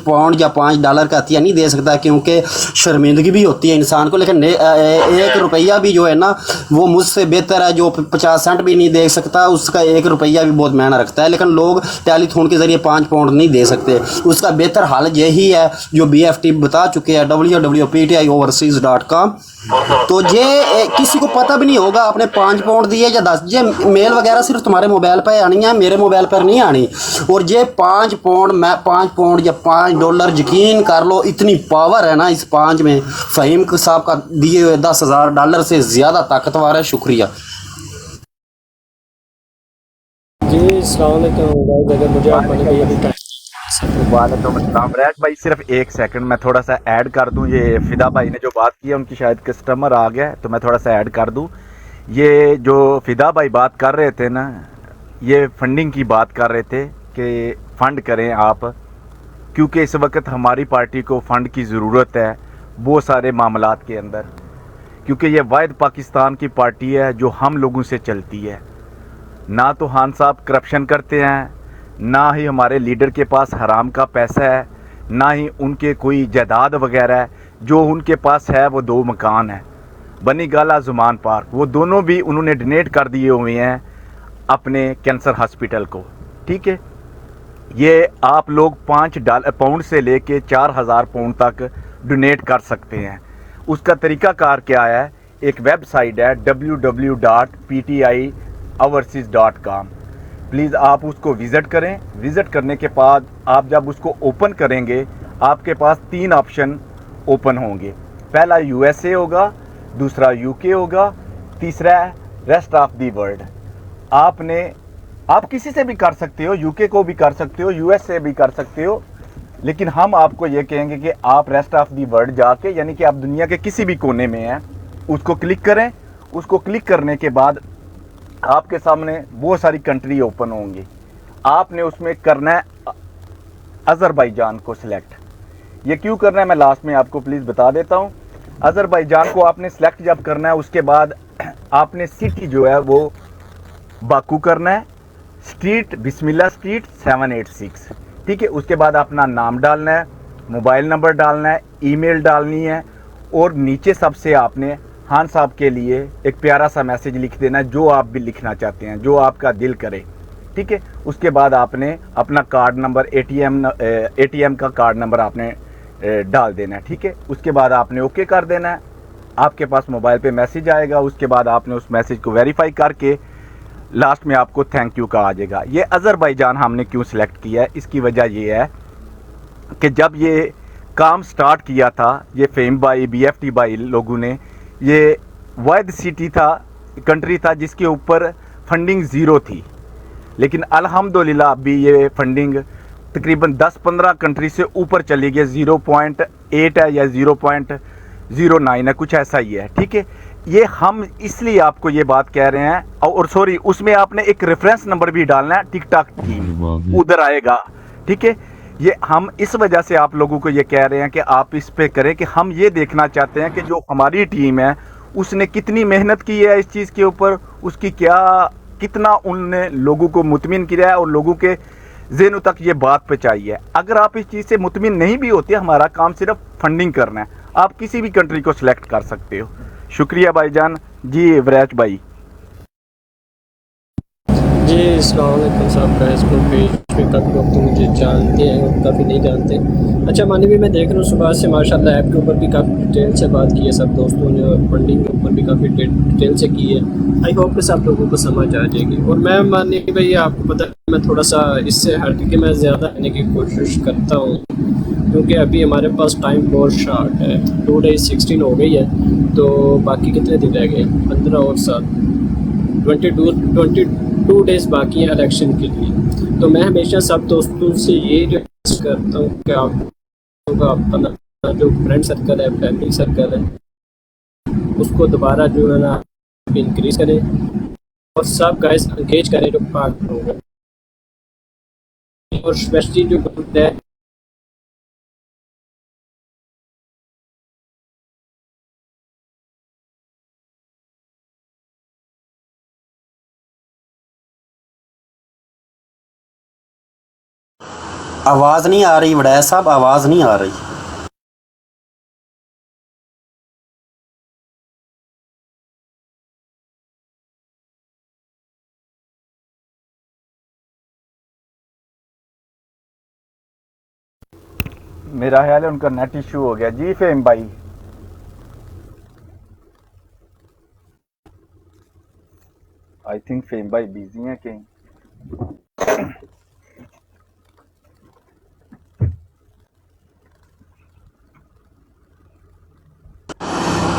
पाउंड या 5 डॉलर का हथिया नहीं दे सकता, क्योंकि शर्मिंदगी भी होती है इंसान को। लेकिन 1 रुपया भी जो है ना, वो मुझसे बेहतर है जो 50 सेंट भी नहीं दे सकता, उसका 1 रुपया भी बहुत मायना रखता है। लेकिन लोग टेलीथोन के ज़रिए 5 पाउंड नहीं दे सकते। उसका बेहतर हाल यही है जो BFT बता चुके हैं, www.ptioverseas.com। तो ये किसी को पता भी नहीं होगा आपने 5 पाउंड दिए या 10, ये मेल वगैरह सिर्फ तुम्हारे मोबाइल पर आनी है, मेरे मोबाइल पर नहीं आनी। और ये 5 पाउंड या $5 यकीन कर लो, इतनी पावर है ना इस 5 में। फ़हीम साहब का दिए हुए $10,000 से ज़्यादा ताकतवर है। शुक्रिया जी। अस्सलाम वालेकुम। अगर मुझे आप मनी भैया भी वालेकुम अस्सलाम। रैश भाई सिर्फ 1 सेकंड मैं थोड़ा सा ऐड कर दूं। ये फिदा भाई ने जो बात की है, उनकी शायद कस्टमर आ गया है, तो मैं थोड़ा सा ऐड कर दूं। ये जो फिदा भाई बात कर रहे थे ना, ये फंडिंग की बात कर रहे थे कि फ़ंड करें आप, क्योंकि इस वक्त हमारी पार्टी को फ़ंड की ज़रूरत है बहुत सारे मामलात के अंदर, क्योंकि ये वाहिद पाकिस्तान की पार्टी है जो हम लोगों से चलती है। ना तो खान साहब करप्शन करते हैं, ना ही हमारे लीडर के पास हराम का पैसा है, ना ही उनके कोई जायदाद वगैरह है। जो उनके पास है वो 2 मकान है, बनी गाला जुमान पार्क, वो दोनों भी उन्होंने डोनेट कर दिए हुए हैं अपने कैंसर हॉस्पिटल को। ठीक है, ये आप लोग $5 पाउंड से लेके 4,000 पाउंड तक डोनेट कर सकते हैं। उसका तरीक़ाकार क्या है, एक वेबसाइट है www.ptioverseas.com। प्लीज़ आप उसको विज़िट करें। विज़िट करने के बाद आप जब उसको ओपन करेंगे, आपके पास 3 ऑप्शन ओपन होंगे। पहला USA होगा, दूसरा UK होगा, तीसरा रेस्ट ऑफ दी वर्ल्ड। आप किसी से भी कर सकते हो, UK को भी कर सकते हो, US से भी कर सकते हो, लेकिन हम आपको ये कहेंगे कि आप रेस्ट ऑफ दी वर्ल्ड जाके, यानी कि आप दुनिया के किसी भी कोने में हैं, उसको क्लिक करें। उसको क्लिक करने के बाद आपके सामने बहुत सारी कंट्री ओपन होंगी। आपने उसमें करना है अज़रबैजान को सिलेक्ट। ये क्यों करना है मैं लास्ट में आपको प्लीज़ बता देता हूँ। अज़रबैजान को आपने सिलेक्ट जब करना है, उसके बाद आपने सिटी जो है वो बाकू करना है, स्ट्रीट बिस्मिल्लाह स्ट्रीट 786। ठीक है, उसके बाद अपना नाम डालना है, मोबाइल नंबर डालना है, ईमेल डालनी है, और नीचे सबसे आपने खान साहब के लिए एक प्यारा सा मैसेज लिख देना है, जो आप भी लिखना चाहते हैं, जो आपका दिल करे। ठीक है, उसके बाद आपने अपना कार्ड नंबर, ATM का कार्ड नंबर आपने डाल देना है। ठीक है, उसके बाद आपने ओके कर देना है। आपके पास मोबाइल पे मैसेज आएगा, उसके बाद आपने उस मैसेज को वेरीफाई करके लास्ट में आपको थैंक यू का आ जाएगा। ये अज़रबैजान हमने क्यों सिलेक्ट किया है, इसकी वजह ये है कि जब ये काम स्टार्ट किया था, ये फ़हीम भाई, BFT भाई लोगों ने, ये वाहिद सिटी था, कंट्री था जिसके ऊपर फंडिंग ज़ीरो थी, लेकिन अल्हम्दुलिल्लाह अभी ये फंडिंग तकरीबन 10-15 कंट्री से ऊपर चली गई। 0.8 है या 0.09 है, कुछ ऐसा ही है। ठीक है, ये हम इसलिए आपको ये बात कह रहे हैं, और सॉरी उसमें आपने एक रेफरेंस नंबर भी डालना है, टिक टाक टीम उधर आएगा, ठीक है। ये हम इस वजह से आप लोगों को ये कह रहे हैं कि आप इस पे करें कि हम ये देखना चाहते हैं कि जो हमारी टीम है उसने कितनी मेहनत की है इस चीज़ के ऊपर, उसकी कितना उनने लोगों को मुतमिन किया है और लोगों के ज़हनों तक ये बात पहुंचाई है। अगर आप इस चीज़ से मुतमिन नहीं भी होते, हमारा काम सिर्फ फंडिंग करना है, आप किसी भी कंट्री को सिलेक्ट कर सकते हो। शुक्रिया भाईजान जी। वराज भाई जी अस्सलाम वालेकुम साहब का इसको पेज पे काफ़ी लोग तो मुझे जानते हैं और काफ़ी नहीं जानते। अच्छा मानवी, मैं देख रहा हूँ सुबह से माशाल्लाह ऐप के ऊपर भी काफ़ी डिटेल से बात की है सब दोस्तों ने, और फंडिंग के ऊपर भी काफ़ी डिटेल से की है। आई होप कि सब लोगों को समझ आ जाएगी। और मैं मानने की भाई आपको पता है मैं थोड़ा सा इससे हट के मैं ज़्यादा आने की कोशिश करता हूँ, क्योंकि अभी हमारे पास टाइम बहुत शॉर्ट है। 2 days 16 हो गई है, तो बाकी कितने दिन रह गए? 15 और 7 22 डेज़ बाकी हैं इलेक्शन के लिए। तो मैं हमेशा सब दोस्तों से ये रिक्वेस्ट करता हूँ कि आप लोगों का अपना जो फ्रेंड सर्कल है, फैमिली सर्कल है, उसको दोबारा जो है ना इंक्रीज करें और सब गाइस एंगेज करें जो पार्ट होगा, और स्पेशली जो ग्रुप है आवाज़ नहीं आ रही वड़ैच साहब, आवाज़ नहीं आ रही। मेरा ख्याल है उनका नेट इशू हो गया जी। फेम भाई आई थिंक फेम भाई बिजी हैं कहीं।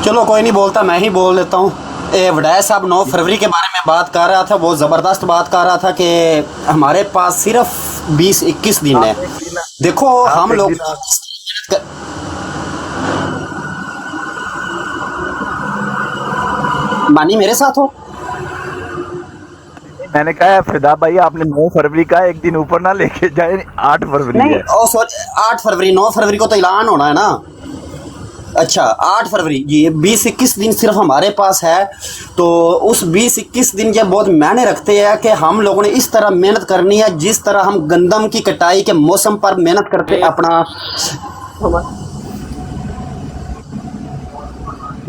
चलो कोई नहीं बोलता, मैं ही बोल देता हूँ। वड़ैच साहब 9 फरवरी के बारे में बात कर रहा था, वो ज़बरदस्त बात कर रहा था कि हमारे पास सिर्फ 20-21 दिन है। देखो हम लोग मानी मेरे साथ हो, मैंने कहा है फिदा भाई आपने 9 फरवरी का एक दिन ऊपर ना लेके जाए, 8 फरवरी नहीं है। ओ सॉरी 8 फरवरी, 9 फरवरी को तो ऐलान होना है ना। अच्छा 8 फरवरी, ये 20-21 दिन सिर्फ हमारे पास है। तो उस 20-21 दिन ये बहुत मायने रखते हैं कि हम लोगों ने इस तरह मेहनत करनी है जिस तरह हम गंदम की कटाई के मौसम पर मेहनत करते हैं अपना।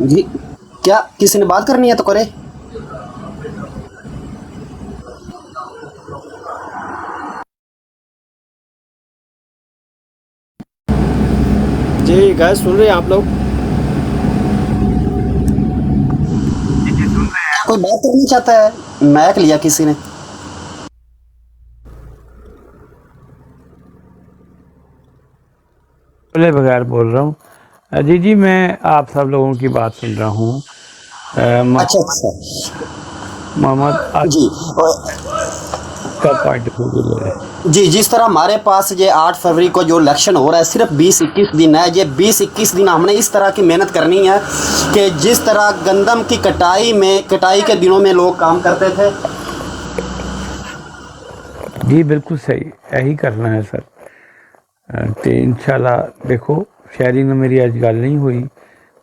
जी क्या किसी ने बात करनी है तो करे। जी गाइस सुन रहे हैं आप लोग? कोई बात करना चाहता है? मैक लिया किसी ने। बोले बगैर बोल रहा हूँ। जी मैं आप सब लोगों की बात सुन रहा हूँ। अच्छा मोहम्मद जी का पॉइंट ऑफ व्यू ले रहे हैं। जी, जिस तरह हमारे पास ये 8 फरवरी को जो इलेक्शन हो रहा है सिर्फ 20-21 दिन है। ये 20-21 दिन हमने इस तरह की मेहनत करनी है कि जिस तरह गंदम की कटाई के दिनों में लोग काम करते थे। जी बिल्कुल सही, यही करना है सर। तो इंशाल्लाह देखो शहरी ने मेरी अज गल नहीं हुई,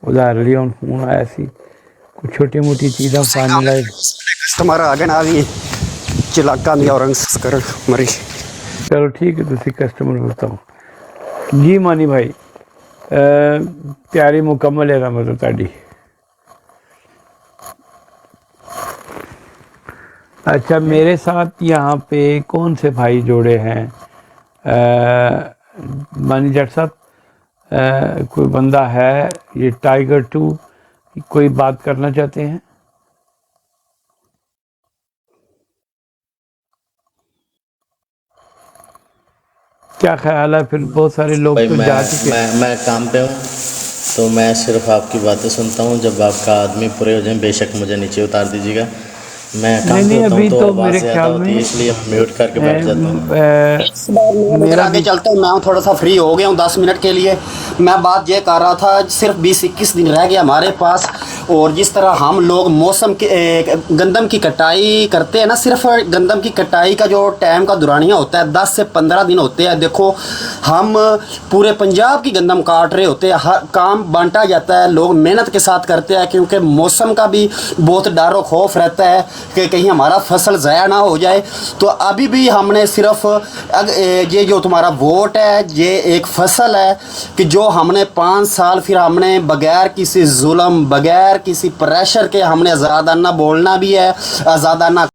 उधार लिया हूँ फोन आया सी, कुछ छोटी मोटी चीज़ा फाइनलाइज कस्टमर आ गए ना भी चिलाका दी औरंग कर मरी। चलो ठीक है, तुसी कस्टमर बताओ जी। मानी भाई तैयारी मुकम्मल है मतलब ताड़ी। अच्छा मेरे साथ यहाँ पे कौन से भाई जोड़े हैं? मानी जट साहब कोई बंदा है ये टाइगर 2, कोई बात करना चाहते हैं? क्या ख्याल है? फिर बहुत सारे लोग भाई तो जा चुके हैं। मैं काम पे हूँ, तो मैं सिर्फ आपकी बातें सुनता हूँ। जब आपका आदमी पूरे हो जाए बेशक मुझे नीचे उतार दीजिएगा। मैं काम नहीं, करता हूँ अभी तो तो आवाज़ मेरे ज़्यादा ख्याल होती है, में इसलिए म्यूट करके बैठ जाता हूँ। मेरा आगे चलता हूँ। मैं थोड़ा सा फ्री हो गया हूँ 10 मिनट के लिए। मैं बात ये कर रहा था, सिर्फ 20-21 दिन रह गया हमारे पास, और जिस तरह हम लोग मौसम के गंदम की कटाई करते हैं ना, सिर्फ गंदम की कटाई का जो टाइम का दुरानिया होता है 10 से 15 दिन होते हैं। देखो हम पूरे पंजाब की गंदम काट रहे होते हैं, हर काम बांटा जाता है, लोग मेहनत के साथ करते हैं, क्योंकि मौसम का भी बहुत डर और खौफ रहता है कि कहीं हमारा फसल ज़ाया ना हो जाए। तो अभी भी हमने सिर्फ ये जो तुम्हारा वोट है, ये एक फसल है कि जो हमने 5 साल फिर हमने बगैर किसी जुल्म, बगैर किसी प्रेशर के हमने आज़ादाना बोलना भी है, आज़ादाना